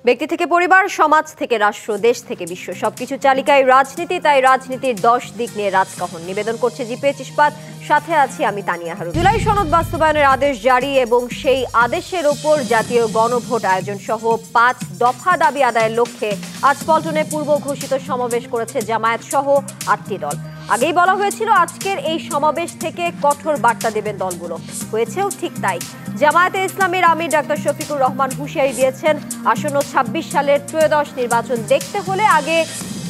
ব্যক্তি থেকে পরিবার, সমাজ থেকে রাষ্ট্র, দেশ থেকে বিশ্ব, সবকিছু চালিকায় রাজনীতি। তাই রাজনীতির 10 দিক নিয়ে রাজকাহন নিবেদন করছে জিপিএচ ইস্পাত। সাথে আছি আমি তানিয়া হারুন। জুলাই সনদ বাস্তবায়নের আদেশ জারি এবং সেই আদেশের ওপর জাতীয় গণভোট আয়োজন সহ 5 দফা দাবি আদায়ের লক্ষ্যে আজ পল্টনে পূর্ব ঘোষিত সমাবেশ করেছে জামায়াত সহ 8টি দল। আগেই বলা হয়েছিল আজকের এই সমাবেশ থেকে কঠোর বার্তা দেবেন দলগুলো, হয়েছেও ঠিক তাই। জামায়াতে ইসলামের আমির ডাক্তার শফিকুর রহমান হুঁশিয়ারি দিয়েছেন, আসন্ন 26 সালের ত্রয়োদশ নির্বাচন দেখতে হলে আগে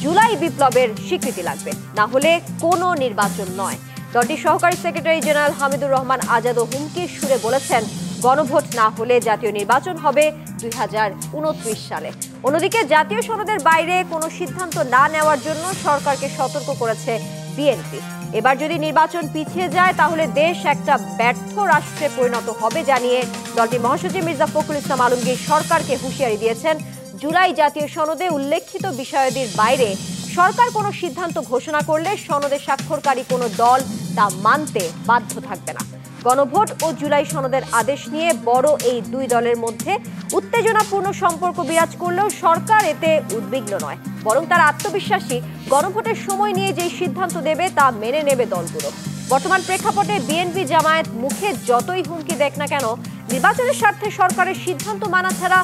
জুলাই বিপ্লবের স্বীকৃতি লাগবে, না হলে কোনো নির্বাচন নয়। দলটির সহকারী সেক্রেটারি জেনারেল হামিদুর রহমান আজাদও হুমকির সুরে বলেছেন, গণভোট না হলে জাতীয় নির্বাচন হবে 2029 সালে। অন্যদিকে জাতীয় সনদের বাইরে কোনো সিদ্ধান্ত না নেওয়ার জন্য সরকারকে সতর্ক করেছে বিএনপি। এবার যদি নির্বাচন পিছিয়ে যায় তাহলে দেশ একটা ব্যর্থ রাষ্ট্রে পরিণত হবে জানিয়ে দলটির মহাসচিব মির্জা ফখরুল ইসলাম আলমগীর সরকারকে হুঁশিয়ারি দিয়েছেন, জুলাই জাতীয় সনদে উল্লেখিত বিষয়াদির বাইরে সরকার কোনো সিদ্ধান্ত ঘোষণা করলে সনদে স্বাক্ষরকারী কোনো দল তা মানতে বাধ্য থাকবে না। গণভোট ও জুলাই সনদের আদেশ নিয়ে বড় এই দুই দলের মধ্যে উত্তেজনাপূর্ণ সম্পর্ক বিরাজ করলেও সরকার এতে উদ্বিগ্ন নয়, বরং তারা আত্মবিশ্বাসী গণভোটের সময় নিয়ে যে সিদ্ধান্ত দেবে তা মেনে নেবে দলগুলো। বর্তমান প্রেক্ষাপটে বিএনপি জামায়াত মুখে যতই হুমকি দেখ না কেন, নির্বাচনের স্বার্থে সরকারের সিদ্ধান্ত মানা ছাড়া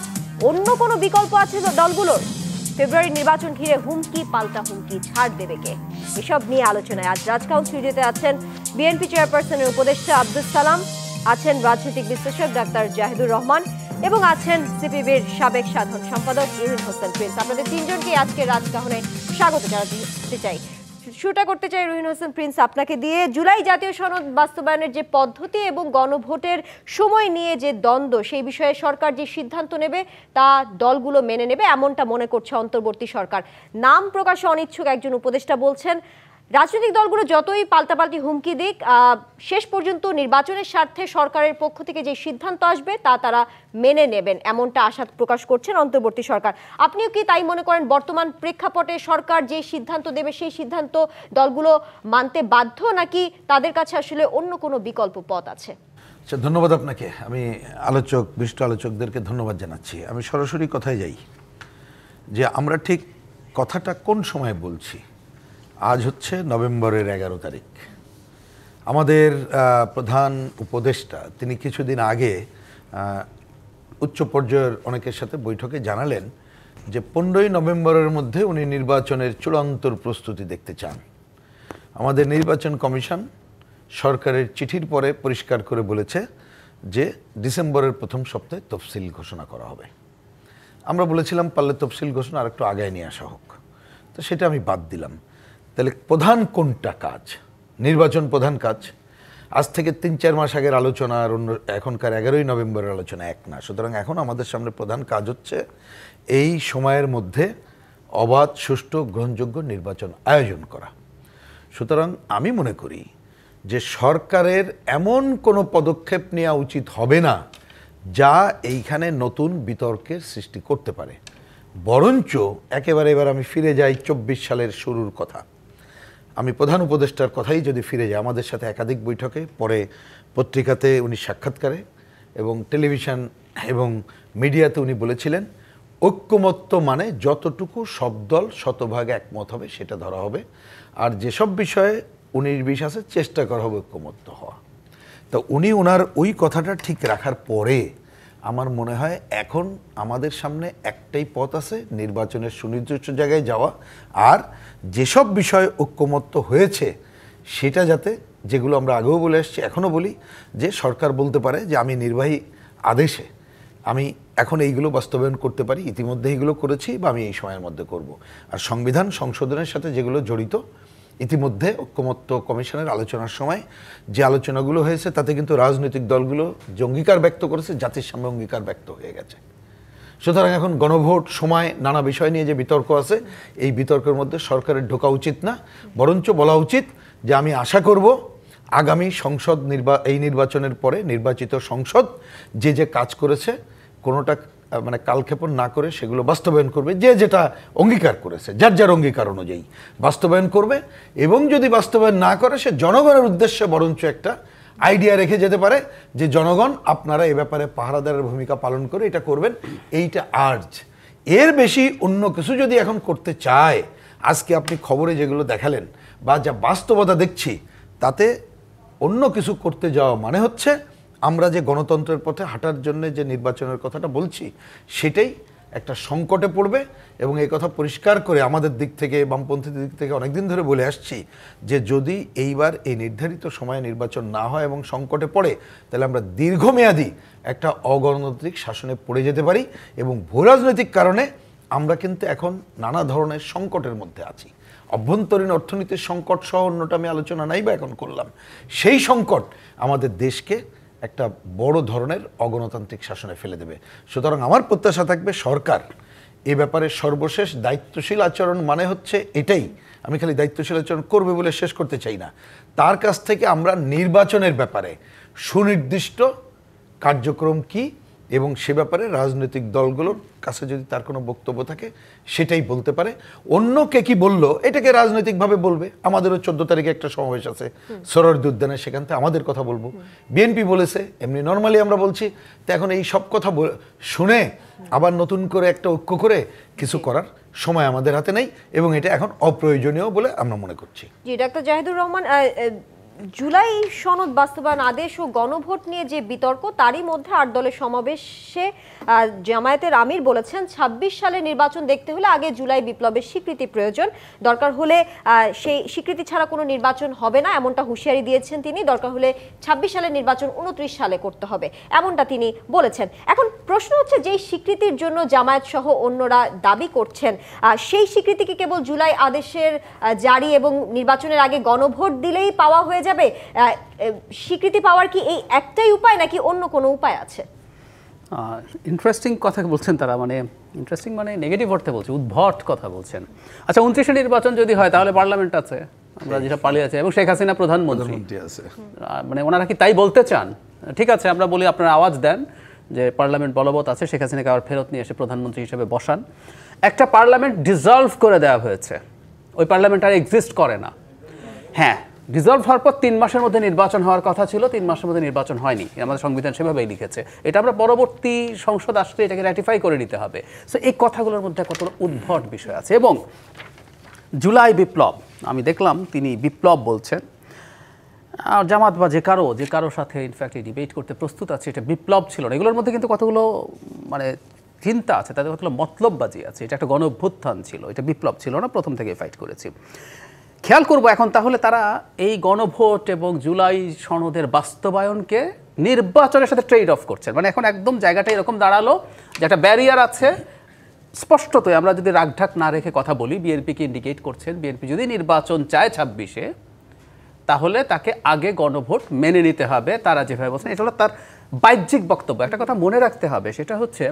অন্য কোনো বিকল্প আছে দলগুলোর? ফেব্রুয়ারি নির্বাচন ঘিরে হুমকি পাল্টা হুমকি, ছাড় দেবে কে? এসব নিয়ে আলোচনায় আজ রাজকাহন স্টুডিওতে আছেন বিএনপি চেয়ারপারসনের উপদেষ্টা আব্দুল সালাম, আছেন রাজনৈতিক বিশ্লেষক ডাক্তার জাহিদুর রহমান এবং আছেন সিপিবির সাবেক সাধারণ সম্পাদক রুহিন হোসেন প্রিন্স। আপনাদের তিনজনকে আজকে রাজকাহনে স্বাগত জানাতে চাই। শুরুটা করতে চাই রুহিন হোসেন প্রিন্স আপনাকে দিয়ে। জুলাই জাতীয় সনদ বাস্তবায়নের যে পদ্ধতি এবং গণভোটের সময় নিয়ে যে দ্বন্দ্ব, সেই বিষয়ে সরকার যে সিদ্ধান্ত নেবে তা দলগুলো মেনে নেবে এমনটা মনে করছে অন্তর্বর্তী সরকার। নাম প্রকাশে অনিচ্ছুক একজন উপদেষ্টা বলছেন, রাজনৈতিক দলগুলো যতই পাল্টাপাল্টি হুমকি দিক, শেষ পর্যন্ত নির্বাচনের স্বার্থে সরকারের পক্ষ থেকে যে সিদ্ধান্ত আসবে তা তারা মেনে নেবেন, এমনটা আশা প্রকাশ করছেন অন্তর্বর্তী সরকার। আপনিও কি তাই মনে করেন? বর্তমান প্রেক্ষাপটে সরকার যে সিদ্ধান্ত দেবে সেই সিদ্ধান্ত দলগুলো মানতে বাধ্য, নাকি তাদের কাছে আসলে অন্য কোনো বিকল্প পথ আছে? আচ্ছা, ধন্যবাদ আপনাকে। আমি বিশিষ্ট আলোচকদেরকে ধন্যবাদ জানাচ্ছি। আমি সরাসরি কথায় যাই যে আমরা ঠিক কথাটা কোন সময় বলছি। আজ হচ্ছে নভেম্বরের 11 তারিখ। আমাদের প্রধান উপদেষ্টা তিনি কিছুদিন আগে উচ্চ পর্যায়ের অনেকের সাথে বৈঠকে জানালেন যে 15ই নভেম্বরের মধ্যে উনি নির্বাচনের চূড়ান্ত প্রস্তুতি দেখতে চান। আমাদের নির্বাচন কমিশন সরকারের চিঠির পরে পরিষ্কার করে বলেছে যে ডিসেম্বরের প্রথম সপ্তাহে তফসিল ঘোষণা করা হবে। আমরা বলেছিলাম পারলে তফসিল ঘোষণা আর একটু আগায় নিয়ে আসা হোক, তো সেটা আমি বাদ দিলাম। তাহলে প্রধান কোনটা কাজ? নির্বাচন প্রধান কাজ। আজ থেকে 3-4 মাস আগের আলোচনা আর অন্য এখনকার 11ই নভেম্বরের আলোচনা এক না। সুতরাং এখন আমাদের সামনে প্রধান কাজ হচ্ছে এই সময়ের মধ্যে অবাধ, সুষ্ঠু, গ্রহণযোগ্য নির্বাচন আয়োজন করা। সুতরাং আমি মনে করি যে সরকারের এমন কোনো পদক্ষেপ নেওয়া উচিত হবে না যা এইখানে নতুন বিতর্কের সৃষ্টি করতে পারে। বরঞ্চ একেবারে এবার আমি ফিরে যাই 24 সালের শুরুর কথা। আমি প্রধান উপদেষ্টার কথাই যদি ফিরে যাই, আমাদের সাথে একাধিক বৈঠকে, পরে পত্রিকাতে উনি সাক্ষাৎকারে এবং টেলিভিশন এবং মিডিয়াতে উনি বলেছিলেন, ঐক্যমত্য মানে যতটুকু সব দল শতভাগে একমত হবে সেটা ধরা হবে, আর যেসব বিষয়ে 19-20 আছে চেষ্টা করা হবে ঐক্যমত্য হওয়া। তো উনি ওনার ওই কথাটা ঠিক রাখার পরে আমার মনে হয় এখন আমাদের সামনে একটাই পথ আছে, নির্বাচনের সুনির্দিষ্ট জায়গায় যাওয়া, আর যেসব বিষয়ে ঐক্যমত্য হয়েছে সেটা যাতে, যেগুলো আমরা আগেও বলে আসছি এখনও বলি, যে সরকার বলতে পারে যে আমি নির্বাহী আদেশে আমি এখন এইগুলো বাস্তবায়ন করতে পারি, ইতিমধ্যে এইগুলো করেছি বা আমি এই সময়ের মধ্যে করব। আর সংবিধান সংশোধনের সাথে যেগুলো জড়িত, ইতিমধ্যে ঐক্যমত্য কমিশনের আলোচনার সময় যে আলোচনাগুলো হয়েছে তাতে কিন্তু রাজনৈতিক দলগুলো যে অঙ্গীকার ব্যক্ত করেছে, জাতির সামনে অঙ্গীকার ব্যক্ত হয়ে গেছে। সুতরাং এখন গণভোট, সময়, নানা বিষয় নিয়ে যে বিতর্ক আছে, এই বিতর্কের মধ্যে সরকারের ঢোকা উচিত না। বরঞ্চ বলা উচিত যে আমি আশা করব আগামী এই নির্বাচনের পরে নির্বাচিত সংসদ যে যে কাজ করেছে কোনোটা মানে কালক্ষেপণ না করে সেগুলো বাস্তবায়ন করবে, যে যেটা অঙ্গীকার করেছে যার যার অঙ্গীকার অনুযায়ী বাস্তবায়ন করবে। এবং যদি বাস্তবায়ন না করে সে জনগণের উদ্দেশ্যে বরঞ্চ একটা আইডিয়া রেখে যেতে পারে যে জনগণ আপনারা এ ব্যাপারে পাহারাদারের ভূমিকা পালন করে এটা করবেন, এইটা আর্জ এর বেশি অন্য কিছু যদি এখন করতে চায়, আজকে আপনি খবরে যেগুলো দেখালেন বা যা বাস্তবতা দেখছি, তাতে অন্য কিছু করতে যাওয়া মানে হচ্ছে আমরা যে গণতন্ত্রের পথে হাঁটার জন্য যে নির্বাচনের কথাটা বলছি, সেটাই একটা সংকটে পড়বে। এবং এই কথা পরিষ্কার করে আমাদের দিক থেকে, বামপন্থীদের দিক থেকে অনেকদিন ধরে বলে আসছি যে যদি এইবার এই নির্ধারিত সময়ে নির্বাচন না হয় এবং সংকটে পড়ে, তাহলে আমরা দীর্ঘমেয়াদী একটা অগণতান্ত্রিক শাসনে পড়ে যেতে পারি। এবং ভূরাজনৈতিক কারণে আমরা কিন্তু এখন নানা ধরনের সংকটের মধ্যে আছি। অভ্যন্তরীণ অর্থনীতির সংকট সহ অন্যটা আমি আলোচনা নাই বা এখন করলাম। সেই সংকট আমাদের দেশকে একটা বড় ধরনের অগণতান্ত্রিক শাসনে ফেলে দেবে। সুতরাং আমার প্রত্যাশা থাকবে সরকার এ ব্যাপারে সর্বশেষ দায়িত্বশীল আচরণ মানে হচ্ছে এটাই। আমি খালি দায়িত্বশীল আচরণ করবে বলে শেষ করতে চাই না, তার কাছ থেকে আমরা নির্বাচনের ব্যাপারে সুনির্দিষ্ট কার্যক্রম কি এবং সে ব্যাপারে রাজনৈতিক দলগুলোর কাছে যদি তার কোনো বক্তব্য থাকে সেটাই বলতে পারে। অন্য কে কি বললো এটাকে রাজনৈতিকভাবে বলবে। আমাদেরও 14 তারিখে একটা সমাবেশ আছে সরোয়ার্দী উদ্যানে, সেখান থেকে আমাদের কথা বলবো। বিএনপি বলেছে, এমনি নর্মালি আমরা বলছি। তো এখন এই সব কথা শুনে আবার নতুন করে একটা ঐক্য করে কিছু করার সময় আমাদের হাতে নেই এবং এটা এখন অপ্রয়োজনীয় বলে আমরা মনে করছি। জি, ডাক্তার জাহিদুর রহমান, জুলাই সনদ বাস্তবায়ন আদেশ ও গণভোট নিয়ে যে বিতর্ক, তারই মধ্যে 8 দলের সমাবেশে জামায়াতের আমির বলেছেন 26 সালে নির্বাচন দেখতে হলে আগে জুলাই বিপ্লবের স্বীকৃতি প্রয়োজন, দরকার হলে সেই স্বীকৃতি ছাড়া কোনো নির্বাচন হবে না, এমনটা হুঁশিয়ারি দিয়েছেন তিনি। দরকার হলে 26 সালে নির্বাচন 29 সালে করতে হবে, এমনটা তিনি বলেছেন। এখন প্রশ্ন হচ্ছে, যেই স্বীকৃতির জন্য জামায়াত সহ অন্যরা দাবি করছেন, সেই স্বীকৃতি কি কেবল জুলাই আদেশের জারি এবং নির্বাচনের আগে গণভোট দিলেই পাওয়া হয়ে যাবে? স্বীকৃতি পাওয়ার কি এই একটাই উপায় নাকি অন্য কোনো উপায় আছে? ইন্টারেস্টিং কথা বলছেন তারা, মানে ইন্টারেস্টিং মানে নেগেটিভ অর্থে বলছে, উদ্ভট কথা বলছেন। আচ্ছা, 29শে নির্বাচন যদি হয় তাহলে পার্লামেন্ট আছে, আমরা যেটা পালিয়ে আছে, এবং শেখ হাসিনা প্রধানমন্ত্রী আছে। মানে ওনারা কি তাই বলতে চান? ঠিক আছে, আমরা বলি আপনারা আওয়াজ দেন যে পার্লামেন্ট বলবৎ আছে, শেখ হাসিনাকে আবার ফেরত নিয়ে এসে প্রধানমন্ত্রী হিসেবে বসান। একটা পার্লামেন্ট ডিসলভ করে দেওয়া হয়েছে, ওই পার্লামেন্ট আর এক্সিস্ট করে না। হ্যাঁ, ডিসলভ হওয়ার পর 3 মাসের মধ্যে নির্বাচন হওয়ার কথা ছিল, 3 মাসের মধ্যে নির্বাচন হয়নি। আমাদের সংবিধান সেভাবেই লিখেছে। এটা আমরা পরবর্তী সংসদ আসলে এটাকে র্যাটিফাই করে নিতে হবে। সো এই কথাগুলোর মধ্যে কতটা উদ্ভট বিষয় আছে। এবং জুলাই বিপ্লব, আমি দেখলাম তিনি বিপ্লব বলছেন। জামাত বা যে কারো সাথে ইনফ্যাক্ট ডিবেট করতে প্রস্তুত আছে, এটা বিপ্লব ছিল না। এগুলোর মধ্যে কিন্তু কতগুলো মানে চিন্তা আছে, তাদের কতগুলো মতলববাজি আছে। এটা একটা গণ অভ্যুত্থান ছিল, এটা বিপ্লব ছিল না, প্রথম থেকে ফাইট করেছি। খেয়াল করবো এখন তাহলে তারা এই গণভোট এবং জুলাই সনদের বাস্তবায়নকে নির্বাচনের সাথে ট্রেড অফ করছেন। মানে এখন একদম জায়গাটা এরকম দাঁড়ালো যে একটা ব্যারিয়ার আছে। স্পষ্টতই আমরা যদি রাগঢাক না রেখে কথা বলি, বিএনপিকে ইন্ডিকেট করছেন বিএনপি যদি নির্বাচন চায় 26-এ, তাহলে তাকে আগে গণভোট মেনে নিতে হবে। তারা যেভাবে বলছেন, এটা হলো তার বাহ্যিক বক্তব্য। একটা কথা মনে রাখতে হবে, সেটা হচ্ছে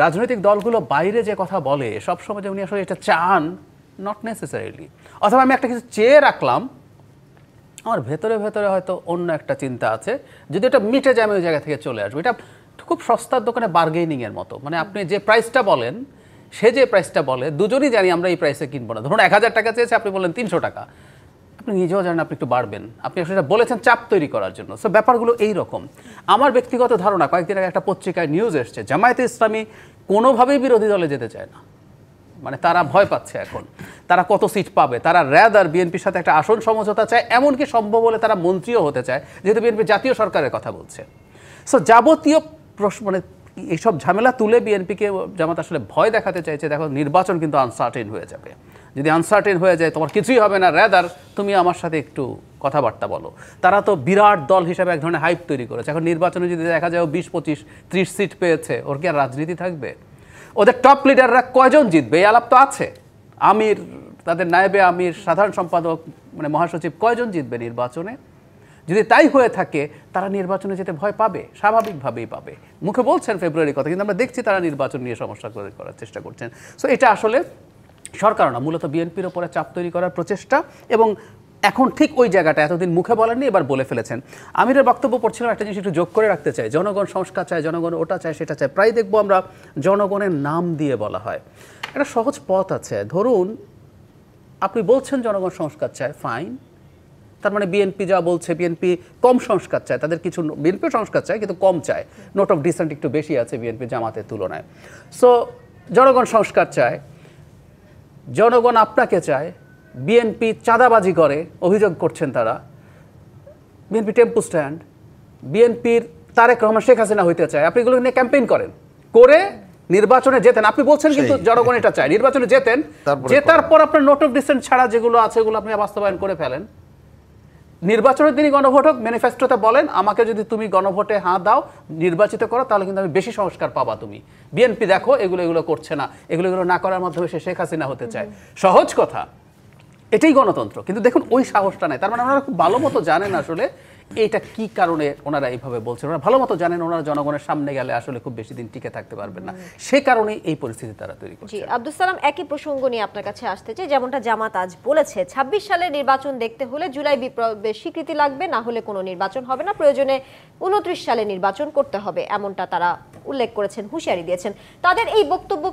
রাজনৈতিক দলগুলো বাইরে যে কথা বলে সবসময় যে উনি আসলে এটা চান, নট নেসেসারিলি। অথবা আমি একটা কিছু চেয়ে রাখলাম, আমার ভেতরে ভেতরে হয়তো অন্য একটা চিন্তা আছে, যদি এটা মিটে যায় আমি ওই জায়গা থেকে চলে আসবো। এটা খুব সস্তার দোকানে বার্গেনিংয়ের মতো। মানে আপনি যে প্রাইসটা বলেন, সে যে প্রাইসটা বলে, দুজনই জানি আমরা এই প্রাইসে কিনবো না। ধরুন 1000 টাকা চেয়েছে, আপনি বললেন 300 টাকা, আপনি নিজেও জানেন আপনি একটু বাড়বেন, আপনি আসলে বলেছেন চাপ তৈরি করার জন্য। সো ব্যাপারগুলো এইরকম। আমার ব্যক্তিগত ধারণা, কয়েকদিন আগে একটা পত্রিকায় নিউজ এসছে, জামায়াতে ইসলামী কোনোভাবেই বিরোধী দলে যেতে চায় না। মানে তারা ভয় পাচ্ছে এখন, তারা কত সিট পাবে। তারা র্যাদার বিএনপির সাথে একটা আসন সমঝোতা চায়, এমনকি সম্ভব হলে তারা মন্ত্রীও হতে চায়, যেহেতু বিএনপি জাতীয় সরকারের কথা বলছে। সো যাবতীয় মানে এইসব ঝামেলা তুলে বিএনপিকে জামাত আসলে ভয় দেখাতে চাইছে, দেখো নির্বাচন কিন্তু আনসার্টেন হয়ে যাবে। যদি আনসার্টেন হয়ে যায়, তোমার কিছুই হবে না, র্যাদার তুমি আমার সাথে একটু কথাবার্তা বলো। তারা তো বিরাট দল হিসাবে এক ধরনের হাইপ তৈরি করেছে। এখন নির্বাচনে যদি দেখা যায় 20, 25, 30 সিট পেয়েছে, ওর কি আর রাজনীতি থাকবে? ওদের টপ লিডাররা কয়জন জিতবে এই আলাপ তো আছে। আমির, তাদের নায়েবে আমির, সাধারণ সম্পাদক মানে মহাসচিব কয়জন জিতবে নির্বাচনে? যদি তাই হয়ে থাকে, তারা নির্বাচনে যেতে ভয় পাবে, স্বাভাবিকভাবেই পাবে। মুখে বলছেন ফেব্রুয়ারির কথা, কিন্তু আমরা দেখছি তারা নির্বাচন নিয়ে সমস্যা করার চেষ্টা করছেন। সো এটা আসলে সরকার না, মূলত বিএনপির ওপরে চাপ তৈরি করার প্রচেষ্টা। এবং এখন ঠিক ওই জায়গাটা এতদিন মুখে বলেননি, এবার বলে ফেলেছেন। আমিরের বক্তব্য পড়ছিলাম, একটা জিনিস একটু যোগ করে রাখতে চাই। জনগণ সংস্কার চায়, জনগণ ওটা চায়, সেটা চায়। প্রায় দেখবো আমরা জনগণের নাম দিয়ে বলা হয়। একটা সহজ পথ আছে। ধরুন আপনি বলছেন জনগণ সংস্কার চায়, ফাইন। তার মানে বিএনপি যা বলছে, বিএনপি কম সংস্কার চায়, তাদের কিছু, বিএনপিও সংস্কার চায় কিন্তু কম চায়। নোট অফ ডিসেন্ট একটু বেশি আছে বিএনপি জামাতের তুলনায়। সো জনগণ সংস্কার চায়, জনগণ আপনাকে চায়, বিএনপি চাঁদাবাজি করে অভিযোগ করছেন তারা, বিএনপি টেম্পু স্ট্যান্ড, বিএনপির তারেক রহমান শেখ হাসিনা হইতে চায়, আপনি এগুলো নিয়ে ক্যাম্পেইন করেন, করে নির্বাচনে জেতেন। আপনি বলছেন কিন্তু জনগণ এটা চায়, নির্বাচনে জেতেন, জেতার পর আপনার নোট অফ ডিসেন্ট ছাড়া যেগুলো আছে এগুলো আপনি বাস্তবায়ন করে ফেলেন। নির্বাচনের দিনই গণভোট হোক, ম্যানিফেস্টোতে বলেন আমাকে যদি তুমি গণভোটে হাঁ দাও, নির্বাচিত করো, তাহলে কিন্তু আমি বেশি সংস্কার পাবা তুমি। বিএনপি দেখো এগুলো করছে না, এগুলো না করার মাধ্যমে সে শেখ হাসিনা হতে চায়। সহজ কথা, এটাই গণতন্ত্র। কিন্তু দেখুন ওই সাহসটা নাই। তার মানে ওনারা খুব ভালো মতো জানেন আসলে এইটা কি কারণে ওনারা এইভাবে বলছেন। ওনারা ভালো মতো জানেন ওনারা জনগণের সামনে গেলে আসলে খুব বেশি দিন টিকে থাকতে পারবেন না, সে কারণেই এই পরিস্থিতি তারা তৈরি করছে। জি আব্দুল সালাম, একই প্রসঙ্গ নিয়ে আপনার কাছে আসতে চাই। যেমনটা জামাত আজ বলেছে, 26 সালের নির্বাচন দেখতে হলে জুলাই বিপ্লবের স্বীকৃতি লাগবে, না হলে কোনো নির্বাচন হবে না, প্রয়োজনে 29 সালে নির্বাচন করতে হবে, এমনটা তারা উল্লেখ করেছেন, হুঁশিয়ারি দিয়েছেন। তাদের এই বক্তব্য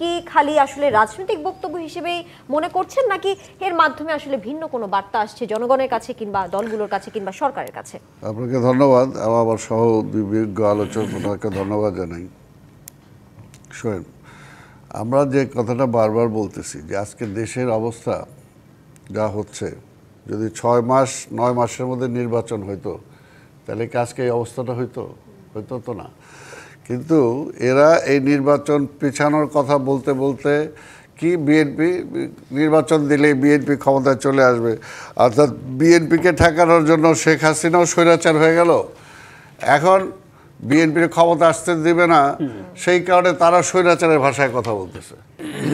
কি খালি আসলে রাজনৈতিক বক্তব্য হিসেবেই মনে করছেন, নাকি এর মাধ্যমে আসলে ভিন্ন কোনো বার্তা আসছে জনগণের কাছে কিংবা দলগুলোর কাছে কিংবা সরকারের কাছে? আপনাকে ধন্যবাদ, আমার সহ বিজ্ঞ আলোচককে ধন্যবাদ জানাই। শোনেন, আমরা যে কথাটা বারবার বলতেছি যে আজকে দেশের অবস্থা যা হচ্ছে, যদি 9 মাসের মধ্যে নির্বাচন হইতো তাহলে কি আজকে এই অবস্থাটা হইতো তো না। কিন্তু এরা এই নির্বাচন পিছানোর কথা বলতে বলতে কি বিএনপি নির্বাচন দিলেই বিএনপি ক্ষমতায় চলে আসবে, অর্থাৎ বিএনপিকে ঠেকানোর জন্য শেখ হাসিনাও স্বৈরাচার হয়ে গেল। এখন বিএনপির ক্ষমতা আসতে দিবে না, সেই কারণে তারা স্বৈরাচারের ভাষায় কথা বলতেছে।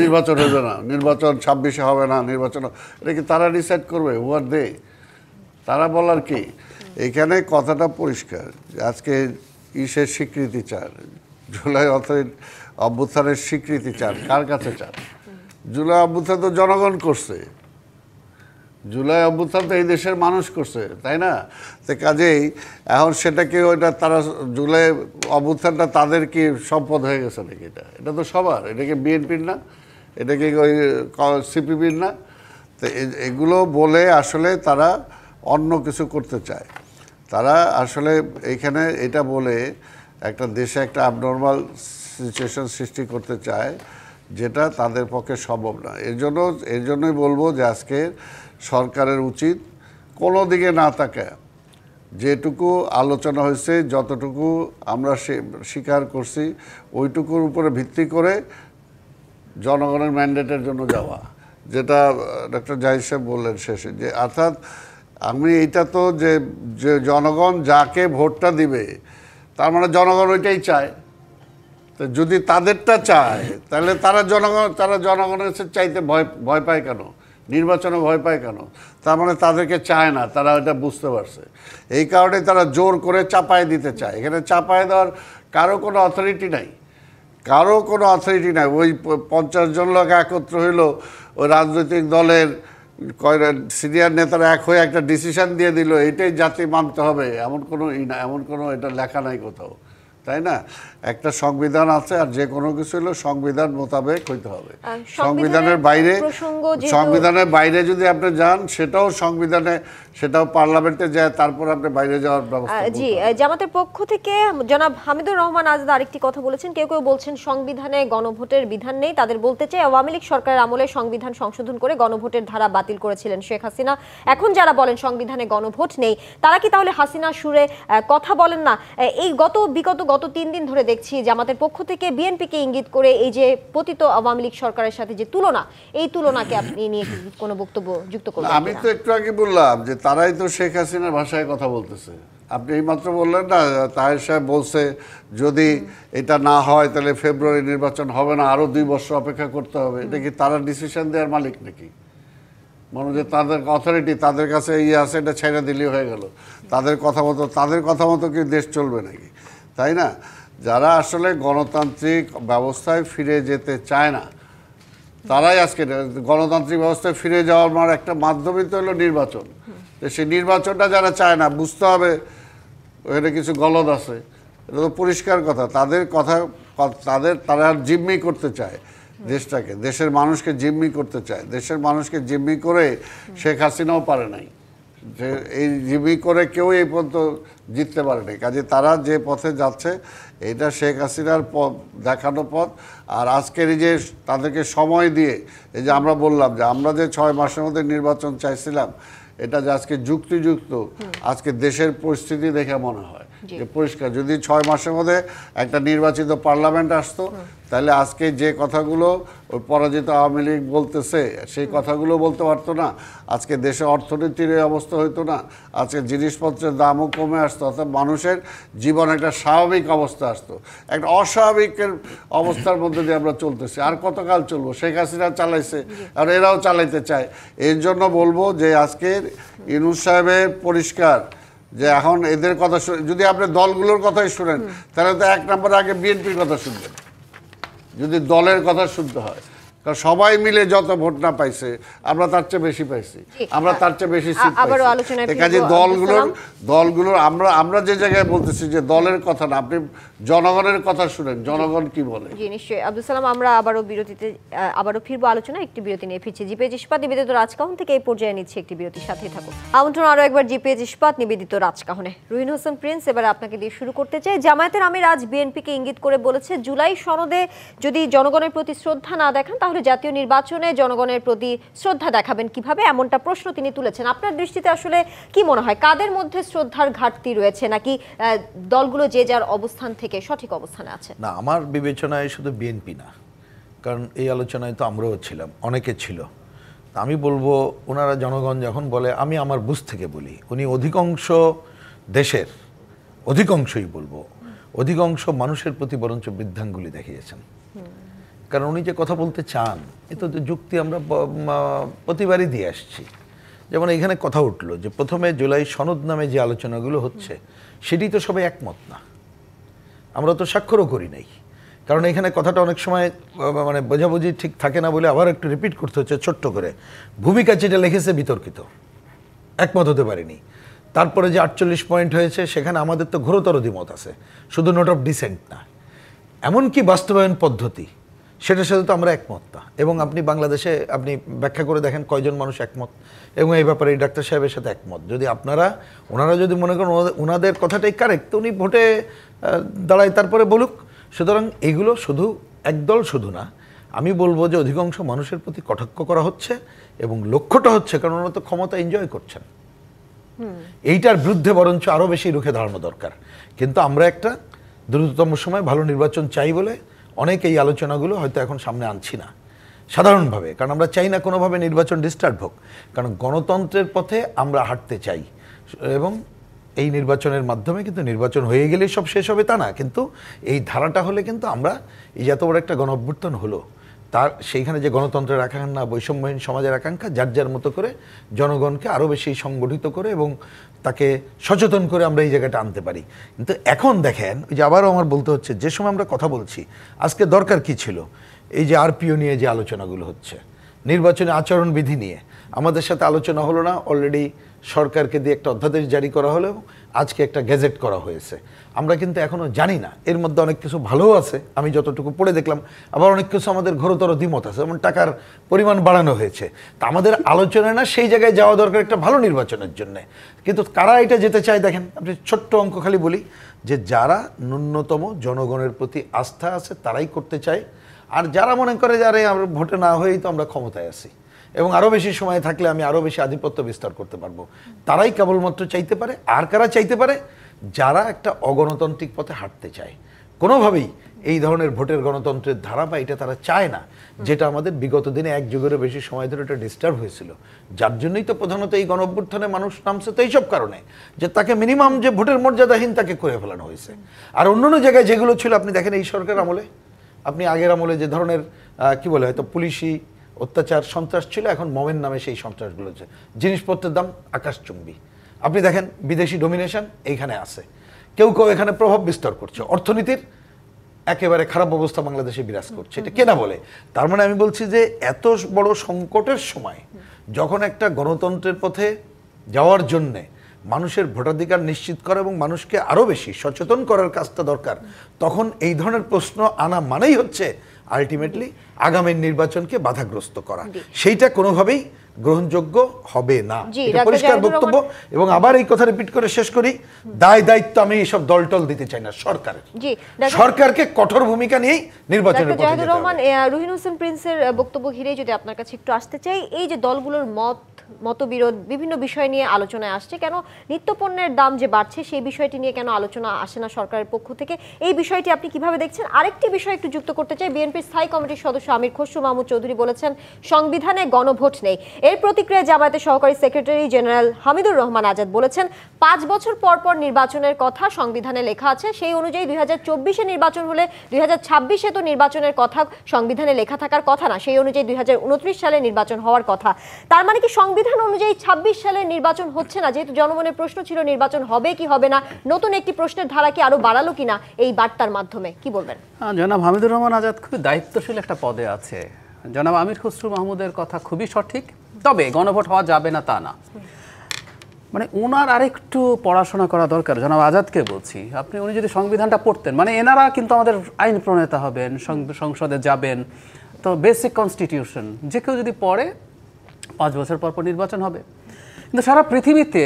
নির্বাচন হবে না, নির্বাচন 26-এ হবে না, নির্বাচন এটা কি তারা ডিসাইড করবে? হুয়ার দে, তারা বলার কি? এখানে কথাটা পরিষ্কার, আজকে ইসের স্বীকৃতি চান, জুলাই অভ্যুত্থানের স্বীকৃতি চান, কার কাছে চান? জুলাই অভ্যুত্থান তো জনগণ করছে, জুলাই অভ্যুত্থান তো এই দেশের মানুষ করছে, তাই না? তো কাজেই এখন সেটাকে ওইটা তারা জুলাই অভ্যুত্থানটা তাদের কি সম্পদ হয়ে গেছে নাকি? এটা তো সবার, এটাকে বিএনপির না, এটাকে ওই সিপিবির না। তো এগুলো বলে আসলে তারা অন্য কিছু করতে চায়। তারা আসলে এইখানে এটা বলে একটা দেশে একটা অ্যাবনর্মাল সিচুয়েশন সৃষ্টি করতে চায়, যেটা তাদের পক্ষে সম্ভব না। এর জন্যই বলবো যে আজকে সরকারের উচিত কোনো দিকে না তাকায়, যেটুকু আলোচনা হয়েছে, যতটুকু আমরা স্বীকার করছি, ওইটুকুর উপরে ভিত্তি করে জনগণের ম্যান্ডেটের জন্য যাওয়া, যেটা ডক্টর জাহিদ সাহেব বললেন শেষে, যে অর্থাৎ আমি এইটা তো যে জনগণ যাকে ভোটটা দিবে তার মানে জনগণ ওইটাই চায়। তো যদি তাদেরটা চায় তাহলে তারা জনগণের চাইতে ভয় পায় কেন? নির্বাচনে ভয় পায় কেন? তার মানে তাদেরকে চায় না, তারা এটা বুঝতে পারছে। এই কারণে তারা জোর করে চাপায় দিতে চায়। এখানে চাপায় দেওয়ার কারো কোনো অথরিটি নাই, ওই 50 জন লোক একত্র হইল, ওই রাজনৈতিক দলের সিনিয়র নেতারা এক হয়ে একটা ডিসিশন দিয়ে দিল, এটাই জাতি মানতে হবে, এমন কোনো এটা লেখা নাই কোথাও, তাই না? একটা সংবিধান আছে, আর যে কোনো কিছু হলো সংবিধান মোতাবেক হইতে হবে। সংবিধানের বাইরে যদি আপনি যান, সেটাও পার্লামেন্টে যায়, তারপর আপনি বাইরে যাওয়ার ব্যবস্থা। জি, জামাতের পক্ষ থেকে জনাব হামিদুর রহমান আজাদ আরেকটি কথা বলেছেন। কেউ বলছেন সংবিধানে গণভোটের বিধান নেই। তাদের বলতে চাই, আওয়ামী লীগ সরকারের আমলে সংবিধান সংশোধন করে গণভোটের ধারা বাতিল করেছিলেন শেখ হাসিনা। এখন যারা বলেন সংবিধানে গণভোট নেই, তারা কি তাহলে হাসিনা সুরে কথা বলেন না? এই গত 3 দিন ধরে দেখছি জামাতের পক্ষ থেকে বিএনপিকে ইঙ্গিত করে এই যে পতিত আওয়ামী লীগ সরকারের সাথে যে তুলনা, এই তুলনাকে আপনি নিয়ে কোনো বক্তব্য যুক্ত করবেন? আমি তো একটু আগে বললাম যে তারাই তো শেখ হাসিনার ভাষায় কথা বলতেছে। আপনি এইমাত্র বললেন না, তাহের সাহেব বলছে যদি এটা না হয় তাহলে ফেব্রুয়ারি নির্বাচন হবে না, আরো 2 বছর অপেক্ষা করতে হবে। এটা কি তারা ডিসিশন দেওয়ার মালিক নাকি? মনে যে তাদের অথরিটি তাদের কাছে আছে, এটা ছেড়ে দিলেই হয়ে গেল। তাদের কথা মতো কি দেশ চলবে নাকি? তাই না? যারা আসলে গণতান্ত্রিক ব্যবস্থায় ফিরে যেতে চায় না, তারাই আজকে গণতান্ত্রিক ব্যবস্থায় ফিরে যাওয়ার একটা মাধ্যমই তো হলো নির্বাচন। তো সেই নির্বাচনটা যারা চায় না, বুঝতে হবে ওখানে কিছু গলদ আছে, এটা তো পরিষ্কার কথা। তারা জিম্মি করতে চায় দেশটাকে, দেশের মানুষকে জিম্মি করতে চায়। দেশের মানুষকে জিম্মি করে শেখ হাসিনাও পারে নাই, যে এই জিবি করে কেউ এই পর্যন্ত জিততে পারেনি। কাজে তারা যে পথে যাচ্ছে এটা শেখ হাসিনার পথ, দেখানো পথ। আর আজকের এই যে তাদেরকে সময় দিয়ে, এই যে আমরা বললাম যে আমরা যে 6 মাসের মধ্যে নির্বাচন চাইছিলাম, এটা যে আজকে যুক্তিযুক্ত, আজকে দেশের পরিস্থিতি দেখে মনে হয় যে পরিষ্কার। যদি 6 মাসের মধ্যে একটা নির্বাচিত পার্লামেন্ট আসতো, তাহলে আজকে যে কথাগুলো ওই পরাজিত আওয়ামী লীগ বলতেছে সেই কথাগুলো বলতে পারতো না, আজকে দেশে অর্থনীতির এই অবস্থা হইতো না, আজকে জিনিসপত্রের দামও কমে আসতো, অর্থাৎ মানুষের জীবন একটা স্বাভাবিক অবস্থা আসতো। একটা অস্বাভাবিকের অবস্থার মধ্যে দিয়ে আমরা চলতেছি। আর কতকাল চলবো? শেখ হাসিনা চালাইছে, আর এরাও চালাইতে চায়। এর জন্য বলবো যে আজকের ইউনূস সাহেবের পরিষ্কার যে এখন এদের কথা যদি আপনি দলগুলোর কথাই শুনেন, তাহলে তো 1 নম্বরে আগে বিএনপির কথা শুনবেন যদি দলের কথা শুনতে হয়। কারণ সবাই মিলে যত ভোট না পাইছে, আমরা তার চেয়ে বেশি পাইছি, আমরা তার চেয়ে বেশি সিট পাইছি। কাজে দলগুলোর আমরা যে জায়গায় বলতেছি যে দলের কথা না, আপনি জনগণের কথা শুনেন, জনগণ কি বলে। জি নিশ্চয়ই আব্দুল সালাম, আমরা আবারও ফিরবো আলোচনা। একটি বিরতি নিয়ে ফিরছি। জিপিএইচ ইস্পাত নিবেদিত রাজকাহন থেকে এই পর্যায়ে নিচ্ছে একটি বিরতির সাথেই থাকুন। আমন্ত্রণ আরো একবার জিপিএইচ ইস্পাত নিবেদিত রাজকাহনে। রুহিন হোসেন প্রিন্স, এবার আপনাকে দিয়ে শুরু করতে চাই। জামায়াতের আমির আজ বিএনপিকে ইঙ্গিত করে বলেছে, জুলাই সনদে যদি জনগণের প্রতি শ্রদ্ধা না দেখান, তাহলে জাতীয় নির্বাচনে জনগণের প্রতি শ্রদ্ধা দেখাবেন কিভাবে, এমনটা প্রশ্ন তিনি তুলেছেন। আপনার দৃষ্টিতে আসলে কি মনে হয়, কাদের মধ্যে শ্রদ্ধার ঘাটতি রয়েছে, নাকি দলগুলো যে যার অবস্থান থেকে সঠিক অবস্থানে আছে? না, আমার বিবেচনায় শুধু বিএনপি না, কারণ এই আলোচনায় তো আমরাও ছিলাম, অনেকে ছিল। আমি বলবো ওনারা জনগণ যখন বলে, আমি আমার বুঝ থেকে বলি, উনি অধিকাংশ দেশের, অধিকাংশই বলবো, অধিকাংশ মানুষের প্রতি বরঞ্চ বৃদ্ধাঙ্গুলি দেখিয়েছেন। কারণ উনি যে কথা বলতে চান, এ তো যুক্তি আমরা প্রতিবারই দিয়ে আসছি। যেমন এখানে কথা উঠলো যে প্রথমে জুলাই সনদ নামে যে আলোচনাগুলো হচ্ছে, সেটি তো সবাই একমত না, আমরা তো স্বাক্ষরও করি নাই। কারণ এখানে কথাটা অনেক সময় মানে বোঝাবুঝি ঠিক থাকে না বলে আবার একটু রিপিট করতে হচ্ছে ছোট্ট করে। ভূমিকা যেটা লিখেছে বিতর্কিত, একমত হতে পারিনি। তারপরে যে 48 পয়েন্ট হয়েছে, সেখানে আমাদের তো ঘোরতর দ্বিমত আছে, শুধু নোট অফ ডিসেন্ট না, এমনকি বাস্তবায়ন পদ্ধতি, সেটার সাথে তো আমরা একমত না। এবং আপনি বাংলাদেশে আপনি ব্যাখ্যা করে দেখেন কয়জন মানুষ একমত, এবং এই ব্যাপারে এই ডাক্তার সাহেবের সাথে একমত। যদি ওনারা যদি মনে করেন ওনাদের কথাটাই কারেক্ট, তো উনি ভোটে দাঁড়ায় তারপরে বলুক। সুতরাং এগুলো শুধু একদল শুধু না, আমি বলবো যে অধিকাংশ মানুষের প্রতি কটাক্ষ করা হচ্ছে, এবং লক্ষ্যটা হচ্ছে কারণ ওনারা তো ক্ষমতা এনজয় করছেন, এইটার বিরুদ্ধে বরঞ্চ আরও বেশি রুখে দাঁড়ানো দরকার। কিন্তু আমরা একটা দ্রুততম সময় ভালো নির্বাচন চাই বলে অনেক এই আলোচনাগুলো হয়তো এখন সামনে আনছি না সাধারণভাবে, কারণ আমরা চাই না কোনোভাবে নির্বাচন ডিস্টার্ব হোক, কারণ গণতন্ত্রের পথে আমরা হাঁটতে চাই। এবং এই নির্বাচনের মাধ্যমে কিন্তু নির্বাচন হয়ে গেলেই সব শেষ হবে তা না, কিন্তু এই ধারাটা হলে কিন্তু আমরা এই যত বড় একটা গণ অভ্যুত্থান হলো, তার সেইখানে যে গণতন্ত্রের আকাঙ্ক্ষা, বৈষম্যহীন সমাজের আকাঙ্ক্ষা, যার যার মতো করে জনগণকে আরও বেশি সংগঠিত করে এবং তাকে সচেতন করে আমরা এই জায়গাটা আনতে পারি। কিন্তু এখন দেখেন, ওই যে আবারও আমার বলতে হচ্ছে, যে সময় আমরা কথা বলছি, আজকে দরকার কি ছিল, এই যে আরপিও নিয়ে যে আলোচনাগুলো হচ্ছে, নির্বাচনী আচরণবিধি নিয়ে আমাদের সাথে আলোচনা হলো না, অলরেডি সরকারকে দিয়ে একটা অধ্যাদেশ জারি করা হলো, আজকে একটা গেজেট করা হয়েছে। আমরা কিন্তু এখনও জানি না, এর মধ্যে অনেক কিছু ভালোও আছে, আমি যতটুকু পড়ে দেখলাম, আবার অনেক কিছু আমাদের ঘোরতর দ্বিমত আছে, যেমন টাকার পরিমাণ বাড়ানো হয়েছে। তা আমাদের আলোচনায় না সেই জায়গায় যাওয়া দরকার একটা ভালো নির্বাচনের জন্যে। কিন্তু কারা এটা যেতে চায় দেখেন, আপনি ছোট্ট অঙ্ক খালি বলি, যে যারা ন্যূনতম জনগণের প্রতি আস্থা আছে তারাই করতে চায়, আর যারা মনে করে যে আরে আমরা ভোটে না হয়েই তো আমরা ক্ষমতায় আছি এবং আরও বেশি সময় থাকলে আমি আরও বেশি আধিপত্য বিস্তার করতে পারবো, তারাই কেবলমাত্র চাইতে পারে। আর কারা চাইতে পারে? যারা একটা অগণতান্ত্রিক পথে হাঁটতে চায়, কোনোভাবেই এই ধরনের ভোটের গণতন্ত্রের ধারা বা এটা তারা চায় না, যেটা আমাদের বিগত দিনে 1 যুগেরও বেশি সময় ধরে এটা ডিস্টার্ব হয়েছিল। যার জন্যই তো প্রধানত এই গণ অভ্যুত্থানে মানুষ নামছে, তো এইসব কারণে যে তাকে মিনিমাম যে ভোটের মর্যাদাহীন তাকে করে ফেলানো হয়েছে। আর অন্যান্য জায়গায় যেগুলো ছিল, আপনি দেখেন এই সরকার আমলে, আপনি আগের আমলে যে ধরনের কি বলে হয়তো পুলিশি অত্যাচার সন্ত্রাস ছিল, এখন মমের নামে সেই সন্ত্রাসগুলো হচ্ছে, জিনিসপত্রের দাম আকাশচুম্বী। আপনি দেখেন বিদেশি ডোমিনেশন এইখানে আছে, কেউ কেউ এখানে প্রভাব বিস্তার করছে, অর্থনীতির একেবারে খারাপ অবস্থা বাংলাদেশে বিরাজ করছে। এটা কেনা বলে? তার মানে আমি বলছি যে এত বড় সংকটের সময় যখন একটা গণতন্ত্রের পথে যাওয়ার জন্যে মানুষের ভোটাধিকার নিশ্চিত করা এবং মানুষকে আরও বেশি সচেতন করার কাজটা দরকার, তখন এই ধরনের প্রশ্ন আনা মানেই হচ্ছে আলটিমেটলি আগামী নির্বাচনকে বাধাগ্রস্ত করা, সেইটা কোনোভাবেই গ্রহণযোগ্য হবে না। জি, এটা ডাক্তার পরিষ্কার জাহিদুর বক্তব্য। এবং আবার এই কথা রিপিট করে শেষ করি, দায়িত্ব আমি এইসব দলটল দিতে চাই না সরকারের। জি, ডাক্তার সরকারকে কঠোর ভূমিকা নিয়েই নির্বাচনের পথে জাহিদুর যেতে হবে। রহমান, রুহিন হোসেন প্রিন্সের বক্তব্য ঘিরে যদি আপনার কাছে একটু আসতে চাই, এই যে দলগুলোর মতবিরোধ বিভিন্ন বিষয় নিয়ে আলোচনায় আসছে, কেন নিত্যপণ্যের দাম যে বাড়ছে সেই বিষয়টি নিয়ে কেন আলোচনা আসে না সরকারের পক্ষ থেকে, এই বিষয়টি আপনি কিভাবে দেখছেন? আরেকটি বিষয় একটু যুক্ত করতে চাই, বিএনপির স্থায়ী কমিটির সদস্য আমির খসরু মাহমুদ চৌধুরী বলেছেন সংবিধানে গণভোট নেই। এর প্রতিক্রিয়ায় জামায়াতের সহকারী সেক্রেটারি জেনারেল হামিদুর রহমান আজাদ বলেছেন 5 বছর পর পর নির্বাচনের কথা সংবিধানে লেখা আছে, সেই অনুযায়ী 2024-এ নির্বাচন হলে 2026-এ তো নির্বাচনের কথা সংবিধানে লেখা থাকার কথা না, সেই অনুযায়ী 2029 সালে নির্বাচন হওয়ার কথা। তার মানে কি সংবিধান অনুযায়ী 26 সালে নির্বাচন হচ্ছে না? যেহেতু জনমনের প্রশ্ন ছিল নির্বাচন হবে কি হবে না, নতুন একটি প্রশ্নের ধারা কি আরো বাড়ালো কিনা এই বার্তার মাধ্যমে, কি বলবেন? জনাব হামিদুর রহমান আজাদ খুবই দায়িত্বশীল একটা পদে আছে। জনাব আমির খসরু মাহমুদের কথা খুবই সঠিক, তবে গণভোট হওয়া যাবে না তা না, মানে ওনার আরেকটু পড়াশোনা করা দরকার। জনাব আজাদকে বলছি, উনি যদি সংবিধানটা পড়তেন, মানে এনারা কিন্তু আমাদের আইন প্রণেতা হবেন, সংসদে যাবেন, তো বেসিক কনস্টিটিউশন যে কেউ যদি পড়ে 5 বছর পর পর নির্বাচন হবে। কিন্তু সারা পৃথিবীতে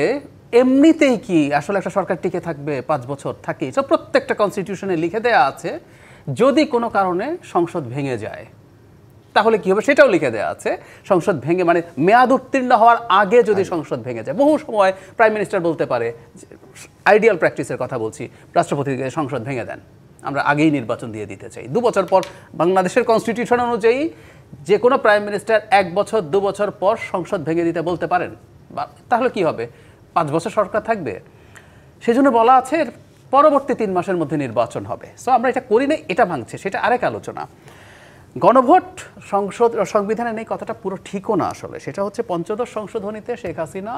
এমনিতেই কি আসলে একটা সরকার টিকে থাকবে 5 বছর? থাকে সব প্রত্যেকটা কনস্টিটিউশনে লিখে দেওয়া আছে, যদি কোনো কারণে সংসদ ভেঙে যায় তাহলে কি হবে সেটাও লিখে দেওয়া আছে। সংসদ ভেঙে মানে মেয়াদ উত্তীর্ণ হওয়ার আগে যদি সংসদ ভেঙে যায়, বহু সময় প্রাইম মিনিস্টার বলতে পারে, আইডিয়াল প্র্যাকটিসের কথা বলছি, রাষ্ট্রপতিকে সংসদ ভেঙে দেন, আমরা আগেই নির্বাচন দিয়ে দিতে চাই। 2 বছর পর বাংলাদেশের কনস্টিটিউশন অনুযায়ী যে কোনো প্রাইম মিনিস্টার 1 বছর 2 বছর পর সংসদ ভেঙে দিতে বলতে পারেন, তাহলে কি হবে? 5 বছর সরকার থাকবে। সেজন্য বলা আছে পরবর্তী 3 মাসের মধ্যে নির্বাচন হবে। সো আমরা এটা করি না, এটা ভাঙছে, সেটা আরেক আলোচনা। গণভোট সংবিধানে নেই কথাটা পুরো ঠিকও না আসলে। সেটা হচ্ছে 15th সংশোধনীতে শেখ হাসিনা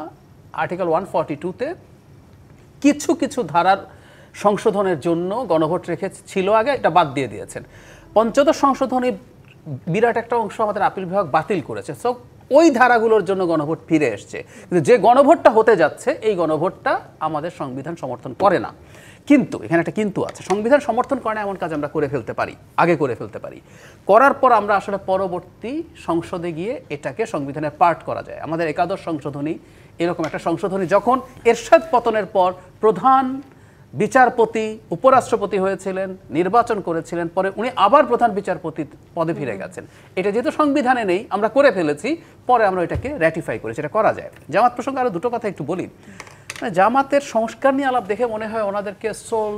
আর্টিকেল 142-তে কিছু কিছু ধারার সংশোধনের জন্য গণভোট রেখেছিল আগে, এটা বাদ দিয়ে দিয়েছেন। 15th সংশোধনী বিরাট একটা অংশ আমাদের আপিল বিভাগ বাতিল করেছে। সো ওই ধারাগুলোর জন্য গণভোট ফিরে এসছে, কিন্তু যে গণভোটটা হতে যাচ্ছে এই গণভোটটা আমাদের সংবিধান সমর্থন করে না। কিন্তু এখানে একটা কিন্তু আছে, সংবিধান সমর্থন করে না এমন কাজ আমরা করে ফেলতে পারি, আগে করে ফেলতে পারি, করার পর আমরা আসলে পরবর্তী সংসদে গিয়ে এটাকে সংবিধানের পার্ট করা যায়। আমাদের একাদশ সংশোধনী এরকম একটা সংশোধনী, যখন এরশাদ পতনের পর প্রধান বিচারপতি উপরাষ্ট্রপতি হয়েছিলেন, নির্বাচন করেছিলেন, পরে উনি আবার প্রধান বিচারপতি পদে ফিরে গেছেন। এটা যেহেতু সংবিধানে নেই, আমরা করে ফেলেছি, পরে আমরা এটাকে র্যাটিফাই করেছি, এটা করা যায়। জামাত প্রসঙ্গে আরও দুটো কথা একটু বলি। জামাতের সংস্কার নিয়ে আলাপ দেখে মনে হয় ওনাদেরকে সোল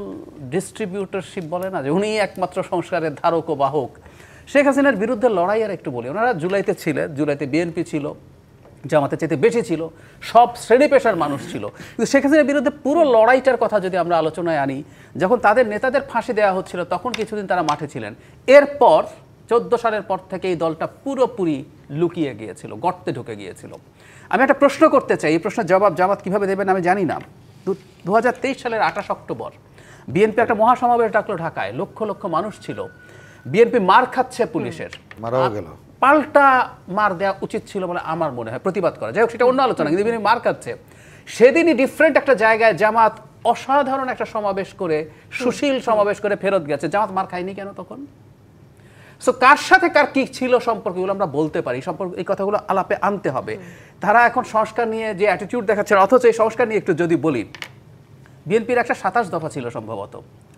ডিস্ট্রিবিউটরশিপ বলে না, যে উনি একমাত্র সংস্কারের ধারক ও বাহক। শেখ হাসিনার বিরুদ্ধে লড়াই আর একটু বলি। ওনারা জুলাইতে ছিলেন, জুলাইতে বিএনপি ছিল, জামাতের চাইতে বেশি ছিল, সব শ্রেণী পেশার মানুষ ছিল। কিন্তু শেখ হাসিনার বিরুদ্ধে পুরো লড়াইটার কথা যদি আমরা আলোচনায় আনি, যখন তাদের নেতাদের ফাঁসি দেওয়া হচ্ছিল তখন কিছুদিন তারা মাঠে ছিলেন। এরপর 14 সালের পর থেকে এই দলটা পুরোপুরি লুকিয়ে গিয়েছিল, গর্তে ঢুকে গিয়েছিল। আমি একটা প্রশ্ন করতে চাই, এই প্রশ্নের জবাব জামাত কীভাবে দেবেন আমি জানি না। 2023 সালের 28 অক্টোবর বিএনপি একটা মহাসমাবেশ ডাকলো ঢাকায়, লক্ষ লক্ষ মানুষ ছিল। বিএনপি মার খাচ্ছে পুলিশের, মারাও গেল, পাল্টা মার দেওয়া উচিত ছিল বলে আমার মনে হয়, প্রতিবাদ করা। যাই হোক, সেটা অন্য আলোচনা, কিন্তু বিএনপি মার খাচ্ছে। সেদিনই ডিফারেন্ট একটা জায়গায় জামাত অসাধারণ একটা সমাবেশ করে, সুশীল সমাবেশ করে ফেরত গেছে। জামাত মার খায়নি কেন তখন? সো কার সাথে কার কি ছিল সম্পর্কগুলো আমরা বলতে পারি, সম্পর্ক এই কথাগুলো আলাপে আনতে হবে। তারা এখন সংস্কার নিয়ে যে অ্যাটিটিউড দেখাচ্ছেন, অথচ এই সংস্কার নিয়ে একটু যদি বলি, বিএনপির একটা 27 দফা ছিল সম্ভবত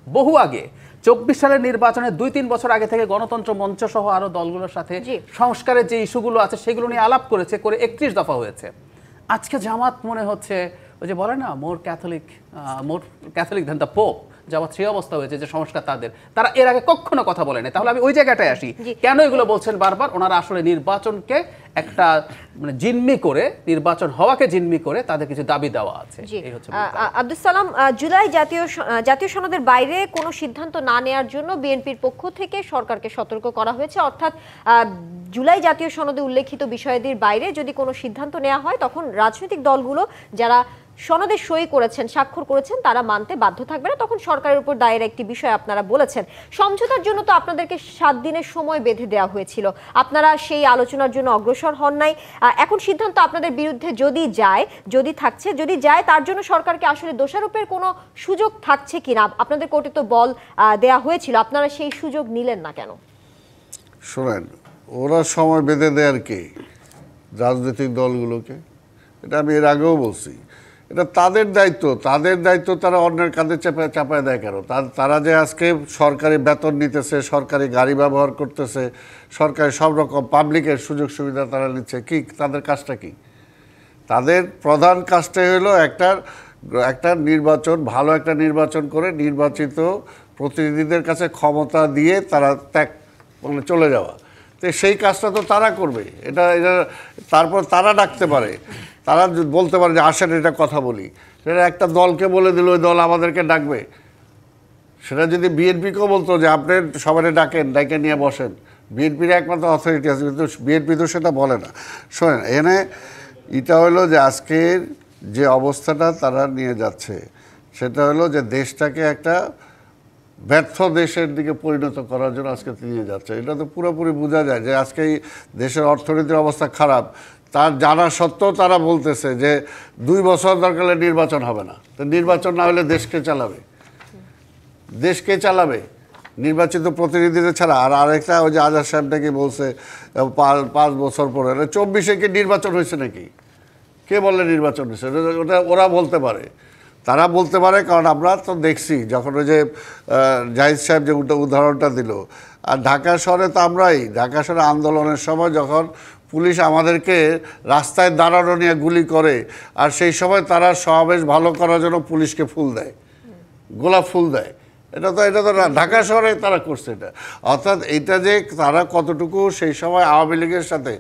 বহু আগে, 24 সালের নির্বাচনের 2-3 বছর আগে থেকে গণতন্ত্র মঞ্চ সহ আরো দলগুলোর সাথে সংস্কারের যে ইস্যুগুলো আছে সেগুলো নিয়ে আলাপ করেছে, করে 31 দফা হয়েছে। আজকে জামাত মনে হচ্ছে ওই যে বলে না, more Catholic than the pope. জামাত সেই অবস্থা হয়েছে যে সংস্কার তারা এর আগে কখনো কথা বলেনি। তাহলে আমি ওই জায়গাটায় আসি, কেন এগুলো বলছেন বারবার? ওনারা আসলে নির্বাচনকে একটা মানে জিম্মি করে, নির্বাচন হওয়াকে জিম্মি করে তাদের কিছু দাবি দেওয়া আছে। এই হচ্ছে আব্দুল সালাম, জুলাই জাতীয় সনদের বাইরে কোনো সিদ্ধান্ত না নেওয়ার জন্য বিএনপির পক্ষ থেকে সরকারকে সতর্ক করা হয়েছে। অর্থাৎ জুলাই জাতীয় সনদে উল্লেখিত বিষয়াদির বাইরে যদি কোনো সিদ্ধান্ত নেওয়া হয়, তখন রাজনৈতিক দলগুলো যারা সনদে সই করেছেন, স্বাক্ষর করেছেন, তারা মানতে বাধ্য থাকবে না। তখন সরকারের উপর দায়ের একটি বিষয় আপনারা বলেছেন। সমঝোতার জন্য তো আপনাদেরকে 7 দিনের সময় বেঁধে দেওয়া হয়েছিল, আপনারা সেই আলোচনার জন্য অগ্রসর হন নাই। এখন সিদ্ধান্ত আপনাদের বিরুদ্ধে যদি যায়, তার জন্য সরকারকে আসলে দোষারোপের কোনো সুযোগ থাকছে কিনা? আপনাদের কোর্টে তো বল দেওয়া হয়েছিল, আপনারা সেই সুযোগ নিলেন না কেন? শোনেন, ওরা সময় বেঁধে দেয় আর কি রাজনৈতিক দলগুলোকে, এটা আমি এর আগেও বলছি, এটা তাদের দায়িত্ব, তারা অন্যের কাঁধে চাপায় দেয় কেন? তারা যে আজকে সরকারি বেতন নিতেছে, সরকারি গাড়ি ব্যবহার করতেছে, সরকারি সব রকম পাবলিকের সুযোগ সুবিধা তারা নিচ্ছে, কি তাদের কাজটা কি? তাদের প্রধান কাজটাই হলো একটা নির্বাচন, ভালো একটা নির্বাচন করে নির্বাচিত প্রতিনিধিদের কাছে ক্ষমতা দিয়ে তারা চলে যাওয়া। তো সেই কাজটা তো তারা করবে, এটা তারপর তারা ডাকতে পারে, তারা বলতে পারে যে আসেন এটা কথা বলি, সেটা একটা দলকে বলে দিল ওই দল আমাদেরকে ডাকবে। সেটা যদি বিএনপিকেও বলতো যে আপনি সবাই ডাকে নিয়ে বসেন, বিএনপির একমাত্র অথরিটি আছে, কিন্তু বিএনপি তো সেটা বলে না। শোনেন, এটা হলো যে আজকের যে অবস্থাটা তারা নিয়ে যাচ্ছে সেটা হলো যে দেশটাকে একটা ব্যর্থ দেশের দিকে পরিণত করার জন্য আজকে নিয়ে যাচ্ছে। এটা তো পুরোপুরি বোঝা যায় যে আজকে এই দেশের অর্থনীতির অবস্থা খারাপ, তার জানা সত্ত্বেও তারা বলতেছে যে 2 বছর দরকার হলে নির্বাচন হবে না। তো নির্বাচন না হলে দেশকে চালাবে নির্বাচিত প্রতিনিধিদের ছাড়া। আর আরেকটা ওই যে আজাদ সাহেবটাকে বলছে 5 বছর পরে, 24-এ কি নির্বাচন হয়েছে নাকি? কে বললে নির্বাচন হয়েছে? ওটা ওরা বলতে পারে, তারা বলতে পারে, কারণ আমরা তো দেখছি যখন ওই যে জাহিদ সাহেব যে উদাহরণটা দিল, আর ঢাকা শহরে তো ঢাকা শহরে আন্দোলনের সময় যখন পুলিশ আমাদেরকে রাস্তায় দাঁড়ানো নিয়ে গুলি করে, আর সেই সময় তারা সমাবেশ ভালো করার জন্য পুলিশকে ফুল দেয়, গোলাপ ফুল দেয়। এটা তো ঢাকা শহরে তারা করছে এটা। অর্থাৎ এটা যে তারা কতটুকু সেই সময় আওয়ামী লীগের সাথে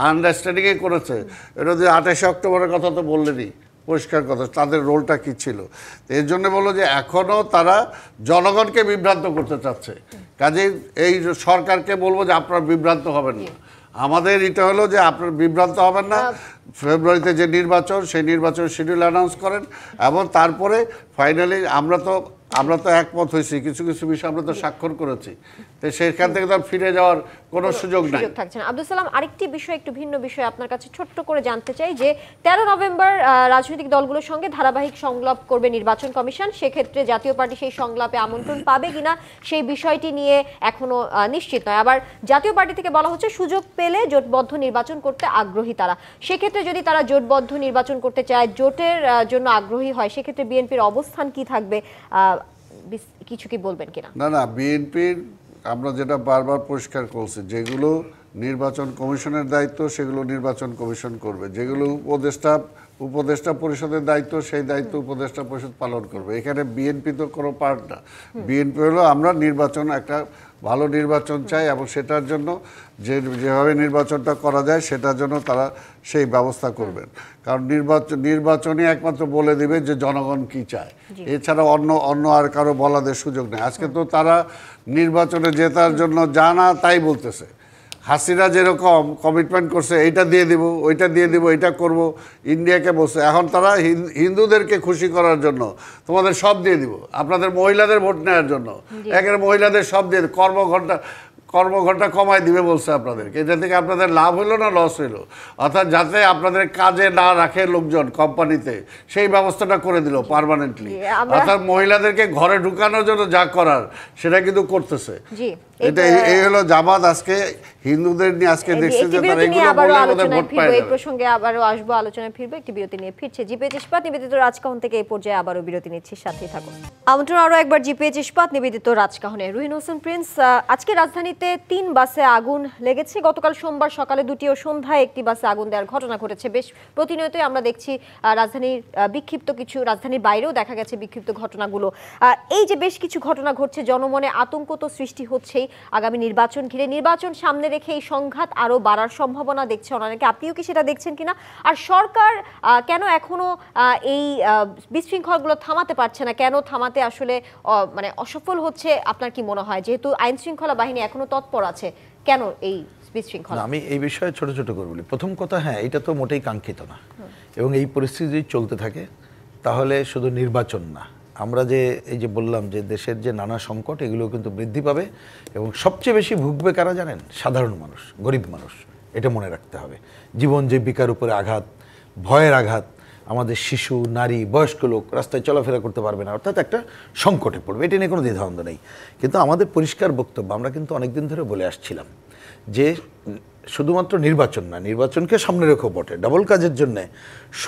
আন্ডারস্ট্যান্ডিংয়ে করেছে, এটা যে 28 অক্টোবরের কথা তো বললেনই, পরিষ্কার কথা, তাদের রোলটা কী ছিল। এর জন্য বললো যে এখনও তারা জনগণকে বিভ্রান্ত করতে চাচ্ছে। কাজেই এই সরকারকে বলবো যে আপনারা বিভ্রান্ত হবেন না। আমাদের এটা হলো যে আপনার বিভ্রান্ত হবেন না, ফেব্রুয়ারিতে যে নির্বাচন, সেই নির্বাচন শিডিউল অ্যানাউন্স করেন, এবং তারপরে ফাইনালি আমরা তো একমত হয়েছি, কিছু কিছু বিষয় আমরা তো স্বাক্ষর করেছি, তো সেখান থেকে তো ফিরে যাওয়ার কোনো সুযোগ নাই। থাকছে না। আব্দুল সালাম, আরেকটি বিষয়, একটু ভিন্ন বিষয় আপনার কাছে ছোট্ট করে জানতে চাই যে 13 নভেম্বর রাজনৈতিক দলগুলোর সঙ্গে ধারাবাহিক সংলাপ করবে নির্বাচন কমিশন। সেক্ষেত্রে জাতীয় পার্টি সেই সংলাপে আমন্ত্রণ পাবে কিনা সেই বিষয়টি নিয়ে এখনো নিশ্চিত নয়। আবার জাতীয় পার্টি থেকে বলা হচ্ছে সুযোগ পেলে জোটবদ্ধ নির্বাচন করতে আগ্রহী তারা। সেক্ষেত্রে যদি তারা জোটবদ্ধ নির্বাচন করতে চায়, জোটের জন্য আগ্রহী হয়, সেক্ষেত্রে বিএনপির অবস্থান কি থাকবে, কিছু কি বলবেন কিনা? না, বিএনপির আমরা যেটা বারবার পরিষ্কার করছি, যেগুলো নির্বাচন কমিশনের দায়িত্ব সেগুলো নির্বাচন কমিশন করবে, যেগুলো উপদেষ্টা পরিষদের দায়িত্ব সেই দায়িত্ব উপদেষ্টা পরিষদ পালন করবে। এখানে বিএনপি তো কোনো পার্ট না। বিএনপি হলো আমরা একটা ভালো নির্বাচন চাই, এবং সেটার জন্য যেভাবে নির্বাচনটা করা যায় সেটার জন্য তারা সেই ব্যবস্থা করবেন। কারণ নির্বাচনই একমাত্র বলে দিবে যে জনগণ কি চায়, এছাড়া অন্য আর কারো বলাদের সুযোগ নেই। আজকে তো তারা নির্বাচনে জেতার জন্য যা না তাই বলতেছে। হাসিনা যেরকম কমিটমেন্ট করছে, এইটা দিয়ে দিব, ওইটা দিয়ে দিব, এটা করব, ইন্ডিয়াকে বলছে, এখন তারা হিন্দুদেরকে খুশি করার জন্য তোমাদের সব দিয়ে দিব, আপনাদের মহিলাদের ভোট নেওয়ার জন্য একেবারে মহিলাদের সব দিয়ে কর্মঘণ্টা কমায় দিবে বলছে আপনাদেরকে। এটা থেকে আপনাদের লাভ হইলো না লস হইলো? অর্থাৎ যাতে আপনাদের কাজে না রাখে লোকজন কোম্পানিতে, সেই ব্যবস্থাটা করে দিল পার্মানেন্টলি। অর্থাৎ মহিলাদেরকে ঘরে ঢুকানোর জন্য যা করার সেটা কিন্তু করতেছে। এটা এই হলো জামাত আজকে হিন্দুদের নিয়ে আজকে দেখছে যে তারা এগুলো বলে আমাদের ভোট পায় না। এই প্রসঙ্গে আবারও আসবো, আলোচনায় ফিরবো, একটি বিরতি নিয়ে ফিরছে জিপিএইচ ইস্পাত নিবেদিত রাজকাহন থেকে। এই পর্যায়ে আবারও বিরতি নিচ্ছি, সাথেই থাকুন। আমন্ত্রণ আরো একবার জিপিএইচ ইস্পাত নিবেদিত রাজকাহনে। রুহিন হোসেন প্রিন্স, আজকে রাজধানীতে 3 বাসে আগুন লেগেছে। গতকাল সোমবার সকালে 2টি ও সন্ধ্যায় 1টি বাসে আগুন দেওয়ার ঘটনা ঘটেছে। বেশ প্রতিনিয়তই আমরা দেখছি রাজধানীর রাজধানীর বাইরেও দেখা গেছে বিক্ষিপ্ত ঘটনাগুলো। এই যে বেশ কিছু ঘটনা ঘটছে, জনমনে আতঙ্ক তো সৃষ্টি হচ্ছেই। আগামী নির্বাচন ঘিরে, নির্বাচন সামনে রেখে এই সংঘাত আরো বাড়ার সম্ভাবনা দেখছে অনেকে। আপনিও কি সেটা দেখছেন কিনা? আর সরকার কেন এখনো এই বিশৃঙ্খলাগুলো থামাতে পারছে না? কেন থামাতে আসলে মানে অসফল হচ্ছে আপনার কি মনে হয়? যেহেতু আইন শৃঙ্খলা বাহিনী এখনো তৎপর আছে, কেন এই বিশৃঙ্খলা? আমি এই বিষয়ে ছোট ছোট করে বলি। প্রথম কথা, হ্যাঁ, এটা তো মোটেই কাঙ্ক্ষিত না, এবং এই পরিস্থিতি যদি চলতে থাকে তাহলে শুধু নির্বাচন না, আমরা এই যে বললাম যে দেশের যে নানা সংকট, এগুলো কিন্তু বৃদ্ধি পাবে, এবং সবচেয়ে বেশি ভুগবে কারা জানেন? সাধারণ মানুষ, গরিব মানুষ। এটা মনে রাখতে হবে। জীবন জীবিকার উপরে আঘাত, ভয়ের আঘাত, আমাদের শিশু, নারী, বয়স্ক লোক রাস্তায় চলাফেরা করতে পারবে না, অর্থাৎ একটা সংকটে পড়বে। এটা নিয়ে কোনো দ্বিধাদ্বন্দ্ব নেই। কিন্তু আমাদের পরিষ্কার বক্তব্য, আমরা কিন্তু অনেকদিন ধরে বলে আসছিলাম যে শুধুমাত্র নির্বাচন না, নির্বাচনকে সামনে রেখেও বটে, ডাবল কাজের জন্যে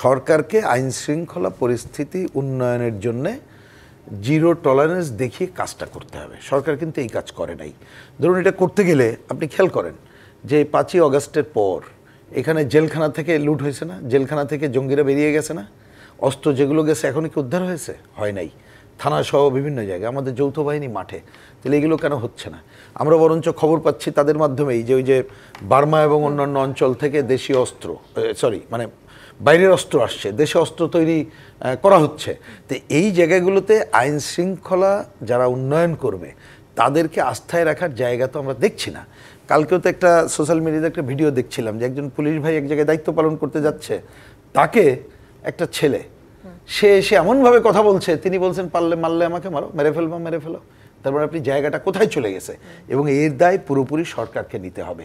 সরকারকে আইন শৃঙ্খলা পরিস্থিতি উন্নয়নের জন্যে জিরো টলারেন্স দেখিয়ে কাজটা করতে হবে। সরকার কিন্তু এই কাজ করে নাই। ধরুন এটা করতে গেলে আপনি খেয়াল করেন যে 5ই অগাস্টের পর এখানে জেলখানা থেকে লুট হয়েছে না, জেলখানা থেকে জঙ্গিরা বেরিয়ে গেছে না, অস্ত্র যেগুলো গেছে এখনও কি উদ্ধার হয়েছে? হয় নাই। থানা সহ বিভিন্ন জায়গায় আমাদের যৌথ বাহিনী মাঠে, তাহলে এগুলো কেন হচ্ছে না? আমরা বরঞ্চ খবর পাচ্ছি তাদের মাধ্যমেই যে ওই যে বার্মা এবং অন্যান্য অঞ্চল থেকে দেশীয় অস্ত্র, মানে বাইরের অস্ত্র আসছে, দেশে অস্ত্র তৈরি করা হচ্ছে। তো এই জায়গাগুলোতে আইন শৃঙ্খলা যারা উন্নয়ন করবে তাদেরকে আস্থায় রাখার জায়গা তো আমরা দেখছি না। কালকেও তো একটা সোশ্যাল মিডিয়াতে একটা ভিডিও দেখছিলাম যে একজন পুলিশ ভাই এক জায়গায় দায়িত্ব পালন করতে যাচ্ছে, তাকে একটা ছেলে সে এসে এমনভাবে কথা বলছে, তিনি বলছেন পারলে মারলে আমাকে মারো, মেরে ফেলো। তারপরে আপনি জায়গাটা কোথায় চলে গেছে? এবং এর দায় পুরোপুরি সরকারকে নিতে হবে।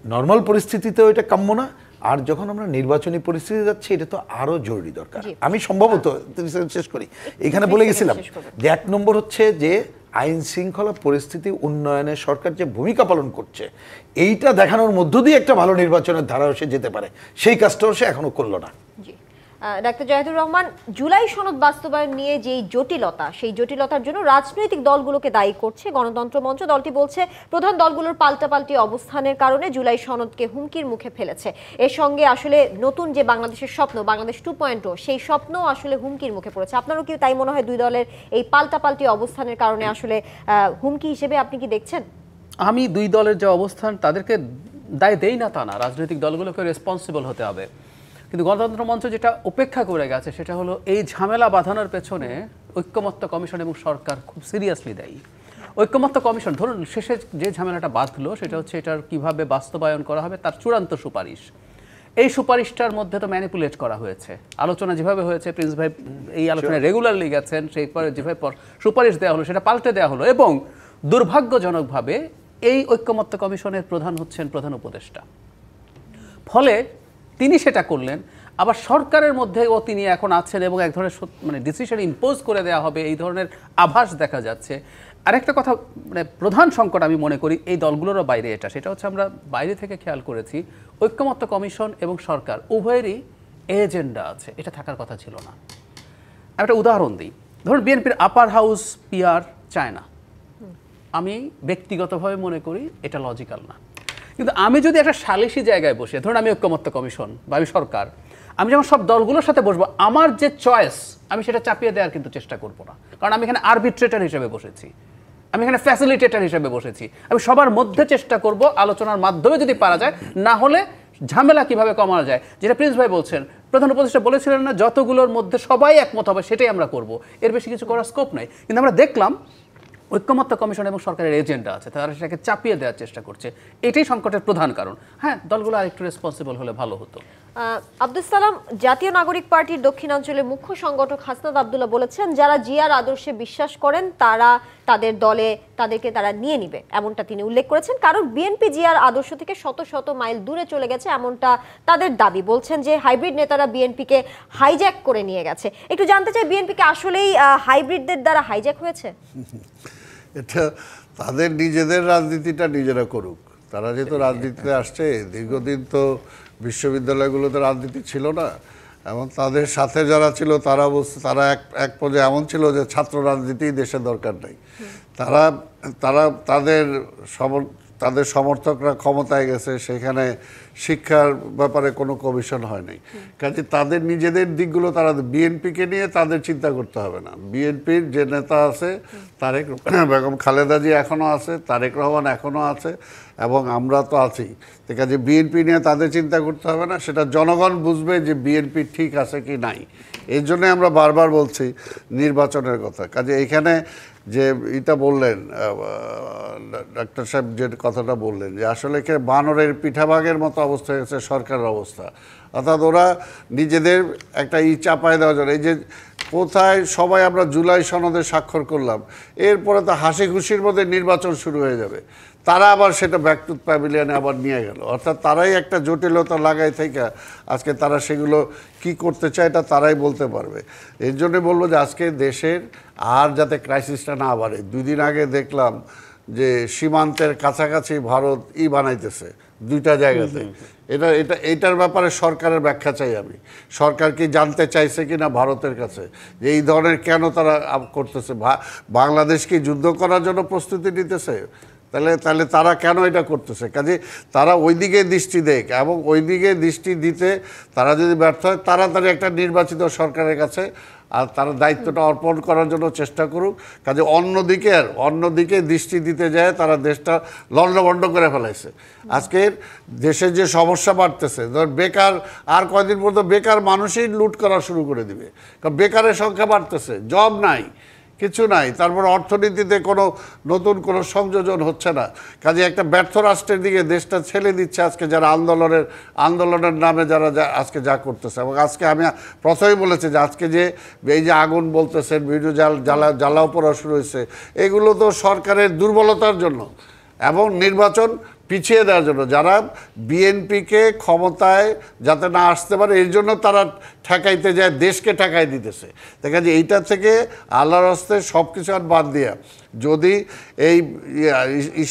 নর্মাল পরিস্থিতিতেও এটা কাম্য না, আর যখন আমরা নির্বাচনী পরিস্থিতি যাচ্ছি এটা তো আরো জরুরি দরকার। আমি সম্ভবত শেষ করি, এখানে বলে গেছিলাম যে 1 নম্বর হচ্ছে যে আইন শৃঙ্খলা পরিস্থিতি উন্নয়নে সরকার যে ভূমিকা পালন করছে এইটা দেখানোর মধ্য দিয়ে একটা ভালো নির্বাচনের ধারাও সে যেতে পারে, সেই কাজটাও সে এখনো করলো না। ডাক্তার জাহিদুর রহমান, জুলাই সনদ বাস্তবায়ন নিয়ে যেই জটিলতা, সেই জটিলতার জন্য রাজনৈতিক দলগুলোকে দায়ী করছে গণতন্ত্র মঞ্চ। দলটি বলছে প্রধান দলগুলোর পাল্টাপাল্টি অবস্থানের কারণে জুলাই সনদকে হুমকির মুখে ফেলেছে। এর সঙ্গে আসলে নতুন যে বাংলাদেশের স্বপ্ন, বাংলাদেশ 2.0, সেই স্বপ্ন আসলে হুমকির মুখে পড়েছে। আপনারও কি তাই মনে হয়? দুই দলের এই পাল্টাপাল্টি অবস্থানের কারণে আসলে হুমকি হিসেবে আপনি কি দেখছেন? আমি দুই দলের যে অবস্থান তাদেরকে দায় দেই না তা না, রাজনৈতিক দলগুলোকে রেসপন্সিবল হতে হবে। কিন্তু গণতন্ত্র মঞ্চ যেটা উপেক্ষা করে গেছে সেটা হলো এই ঝামেলা বাঁধানোর পেছনে ঐক্যমত্য কমিশন এবং সরকার খুব সিরিয়াসলি দায়ী। ঐক্যমত্য কমিশন ধরুন শেষে যে ঝামেলাটা বাঁধলো সেটা হচ্ছে এটার কিভাবে বাস্তবায়ন করা হবে তার চূড়ান্ত সুপারিশ। এই সুপারিশটার মধ্যে তো ম্যানিপুলেট করা হয়েছে। আলোচনা যেভাবে হয়েছে, প্রিন্স ভাই এই আলোচনায় রেগুলারলি গেছেন, সেই পরে যেভাবে সুপারিশ দেওয়া হলো সেটা পাল্টে দেওয়া হলো। এবং দুর্ভাগ্যজনকভাবে এই ঐক্যমত্য কমিশনের প্রধান হচ্ছেন প্রধান উপদেষ্টা। ফলে তিনি সেটা করলেন, আবার সরকারের মধ্যেও তিনি এখন আছেন এবং এক ধরনের মানে ডিসিশন ইম্পোজ করে দেওয়া হবে এই ধরনের আভাস দেখা যাচ্ছে। আরেকটা কথা, মানে প্রধান সংকট আমি মনে করি এই দলগুলোরও বাইরে এটা, সেটা হচ্ছে আমরা বাইরে থেকে খেয়াল করেছি ঐক্যমত্য কমিশন এবং সরকার উভয়েরই এজেন্ডা আছে, এটা থাকার কথা ছিল না। আমি একটা উদাহরণ দিই, ধরুন বিএনপির আপার হাউস পিআর চায় না, আমি ব্যক্তিগতভাবে মনে করি এটা লজিক্যাল না। কিন্তু আমি যদি একটা সালিশি জায়গায় বসে, ধরুন আমি ঐক্যমত্য কমিশন বা আমি সরকার, আমি যখন সব দলগুলোর সাথে বসবো, আমার যে চয়েস আমি সেটা চাপিয়ে দেওয়ার কিন্তু চেষ্টা করবো না, কারণ আমি এখানে আরবিট্রেটর হিসেবে বসেছি, আমি এখানে ফ্যাসিলিটেটর হিসেবে বসেছি। আমি সবার মধ্যে চেষ্টা করব আলোচনার মাধ্যমে যদি পারা যায়, না হলে ঝামেলা কিভাবে কমানো যায়, যেটা প্রিন্স ভাই বলছেন, প্রধান উপদেষ্টা বলেছিলেন না যতগুলোর মধ্যে সবাই একমত হবে সেটাই আমরা করব, এর বেশি কিছু করার স্কোপ নাই। কিন্তু আমরা দেখলাম ঐক্যমত্য কমিশন এবং সরকারের এজেন্ডা আছে, তারা সেটাকে চাপিয়ে দেওয়ার চেষ্টা করছে। এটাই সংকটের প্রধান কারণ। হ্যাঁ, দলগুলো আরেকটু রেসপন্সিবল হলে ভালো হতো। আব্দুল সালাম, জাতীয় নাগরিক পার্টির দক্ষিণাঞ্চলের মুখ্য সংগঠক হাসনাত আব্দুল্লাহ বলেছেন যারা জিয়ার আদর্শে বিশ্বাস করেন তারা তাদের দলে তাদেরকে তারা নিয়ে নিবে, এমনটা তিনি উল্লেখ করেছেন। কারণ বিএনপি জিয়ার আদর্শ থেকে শত শত মাইল দূরে চলে গেছে, এমনটা তাদের দাবি। বলছেন যে হাইব্রিড নেতারা বিএনপিকে হাইজ্যাক করে নিয়ে গেছে। একটু জানতে চাই, বিএনপিকে আসলেই হাইব্রিডদের দ্বারা হাইজ্যাক হয়েছে? এটা তাদের নিজেদের রাজনীতিটা নিজেরা করুক। তারা যেহেতু রাজনীতিতে আসছে, দীর্ঘদিন তো বিশ্ববিদ্যালয়গুলোতে রাজনীতি ছিল না, এবং তাদের সাথে যারা ছিল তারা বলছে, তারা এক পর্যায়ে এমন ছিল যে ছাত্র রাজনীতি দেশের দরকার নেই। তারা তাদের সমর্থকরা ক্ষমতায় গেছে, সেখানে শিক্ষার ব্যাপারে কোনো কমিশন হয় নাই। কাজে তাদের নিজেদের দিকগুলো তারা, বিএনপিকে নিয়ে তাদের চিন্তা করতে হবে না। বিএনপির যে নেতা আছে, তারেক বেগম খালেদা জি এখনও আছে, তারেক রহমান এখনও আছে, এবং আমরা তো আছি। কাজে বিএনপি নিয়ে তাদের চিন্তা করতে হবে না, সেটা জনগণ বুঝবে যে বিএনপি ঠিক আছে কি নাই। এই জন্যে আমরা বারবার বলছি নির্বাচনের কথা। কাজে এখানে যে এটা বললেন ডাক্তার সাহেব, যে কথাটা বললেন যে আসলে বানরের পিঠাভাগের মতো অবস্থা হয়েছে সরকারের অবস্থা, অর্থাৎ ওরা নিজেদের একটা চাপায় দেওয়ার জন্য, এই যে কোথায় সবাই আমরা জুলাই সনদে স্বাক্ষর করলাম, এরপরে তো হাসি খুশির মধ্যে নির্বাচন শুরু হয়ে যাবে, তারা আবার সেটা ব্যাক টু প্যাভিলিয়নে আবার নিয়ে গেল। অর্থাৎ তারাই একটা জটিলতা লাগাই থেকে আজকে তারা সেগুলো কি করতে চায় এটা তারাই বলতে পারবে। এর জন্য বলবো যে আজকে দেশের আর যাতে ক্রাইসিসটা না বাড়ে। 2 দিন আগে দেখলাম যে সীমান্তের কাছাকাছি ভারত বানাইতেছে দুইটা জায়গাতে, এটার ব্যাপারে সরকারের ব্যাখ্যা চাই আমি। সরকার কি জানতে চাইছে কিনা ভারতের কাছে যে এই ধরনের কেন তারা করতেছে? বাংলাদেশ কি যুদ্ধ করার জন্য প্রস্তুতি নিতেছে? তাহলে তারা কেন এটা করতেছে? কাজে তারা ওইদিকে দৃষ্টি দেখ, এবং ওইদিকে দৃষ্টি দিতে তারা যদি ব্যর্থ হয়, তাড়াতাড়ি একটা নির্বাচিত সরকারের কাছে আর তারা দায়িত্বটা অর্পণ করার জন্য চেষ্টা করুক। কাজে অন্যদিকে দৃষ্টি দিতে যায় তারা দেশটা লণ্ডভণ্ড করে ফেলাইছে। আজকের দেশে যে সমস্যা বাড়তেছে, ধর বেকার, আর কয়দিন পর্যন্ত বেকার মানুষই লুট করা শুরু করে দিবে, কারণ বেকারের সংখ্যা বাড়তেছে, জব নাই, কিছু নাই, তারপর অর্থনীতিতে নতুন কোনো সংযোজন হচ্ছে না। কাজে একটা ব্যর্থ রাষ্ট্রের দিকে দেশটা ছেড়ে দিচ্ছে আজকে যারা আন্দোলনের নামে যারা আজকে যা করতেছে। এবং আজকে আমি প্রথমেই বলেছি যে আজকে যে এই যে আগুন বলতেছেন, ভিডিও জ্বালাও পড়া শুরু হয়েছে, এগুলো তো সরকারের দুর্বলতার জন্য এবং নির্বাচন পিছিয়ে দেওয়ার জন্য, যারা বিএনপিকে ক্ষমতায় যাতে না আসতে পারে এর জন্য তারা ঠেকাইতে যায়, দেশকে ঠেকাই দিতেছে। দেখা যায় এইটা থেকে আল্লাহর হস্তে সব কিছু আর বাদ দিয়া যদি এই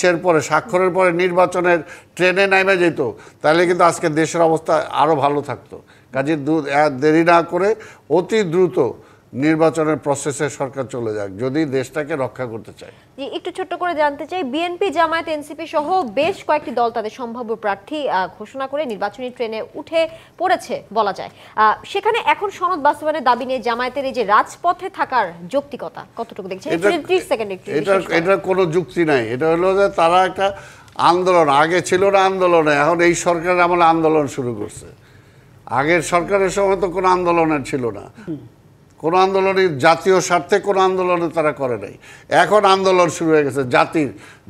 স্বাক্ষরের পরে নির্বাচনের ট্রেনে নেমে যেত, তাহলে কিন্তু আজকে দেশের অবস্থা আরও ভালো থাকতো। কাজে দেরি না করে অতি দ্রুত নির্বাচনের প্রসেসে সরকার চলে যাক যদি দেশটাকে রক্ষা করতে চায়। জি, একটু ছোট্ট করে জানতে চাই, বিএনপি, জামায়াত, এনসিপি সহ বেশ কয়েকটি দল তাদের সম্ভাব্য প্রার্থী ঘোষণা করে নির্বাচনী ট্রেনে উঠে পড়েছে বলা যায়। সেখানে এখন সনদ বাস্তবায়নের দাবি নিয়ে জামায়াতের এই যে রাজপথে থাকার যৌক্তিকতা কতটুকু দেখছেন? 30 সেকেন্ড। এটা কোনো যুক্তি নাই। এটা হলো যে তারা একটা আন্দোলন, আগে ছিল না আন্দোলনে, এখন এই সরকারের আমলে আন্দোলন শুরু করছে। আগের সরকারের সময় তো কোনো আন্দোলনের ছিল না, কোনো আন্দোলনই জাতীয় স্বার্থে কোনো আন্দোলনে তারা করে নাই। এখন আন্দোলন শুরু হয়ে গেছে।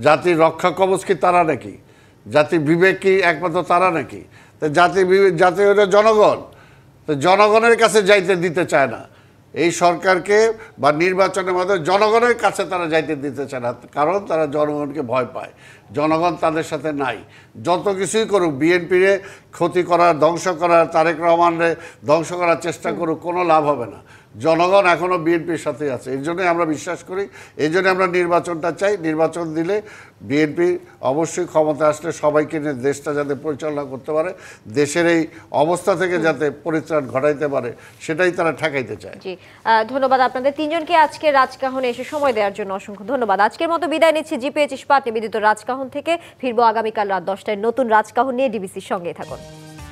জাতির রক্ষা কবচ কি তারা নাকি? জাতির বিবেক কি একমাত্র তারা নাকি? তো জাতি হলো জনগণ, তো জনগণের কাছে যাইতে দিতে চায় না এই সরকারকে, বা নির্বাচনের মাধ্যমে জনগণের কাছে তারা যাইতে দিতে চায় না, কারণ তারা জনগণকে ভয় পায়। জনগণ তাদের সাথে নাই। যত কিছুই করুক, বিএনপিরে ক্ষতি করার, ধ্বংস করার, তারেক রহমানরে ধ্বংস করার চেষ্টা করুক, কোনো লাভ হবে না। জনগণ এখনও বিএনপির সাথে আছে। এই জন্যই আমরা বিশ্বাস করি, এই জন্য আমরা নির্বাচনটা চাই। নির্বাচন দিলে বিএনপি অবশ্যই ক্ষমতা আসলে সবাইকে নিয়ে দেশটা যাতে পরিচালনা করতে পারে, দেশের এই অবস্থা থেকে যাতে পরিত্রাণ ঘটাইতে পারে, সেটাই তারা ঠেকাইতে চায়। জি, ধন্যবাদ আপনাদের তিনজনকে আজকে রাজকাহনে এসে সময় দেওয়ার জন্য অসংখ্য ধন্যবাদ। আজকের মতো বিদায় নিচ্ছি জি পেচ ইস্পাত নিবেদিত রাজকাহন থেকে। ফিরবো আগামীকাল রাত 10টায় নতুন রাজকাহন নিয়ে। ডিবিসির সঙ্গেই থাকুন।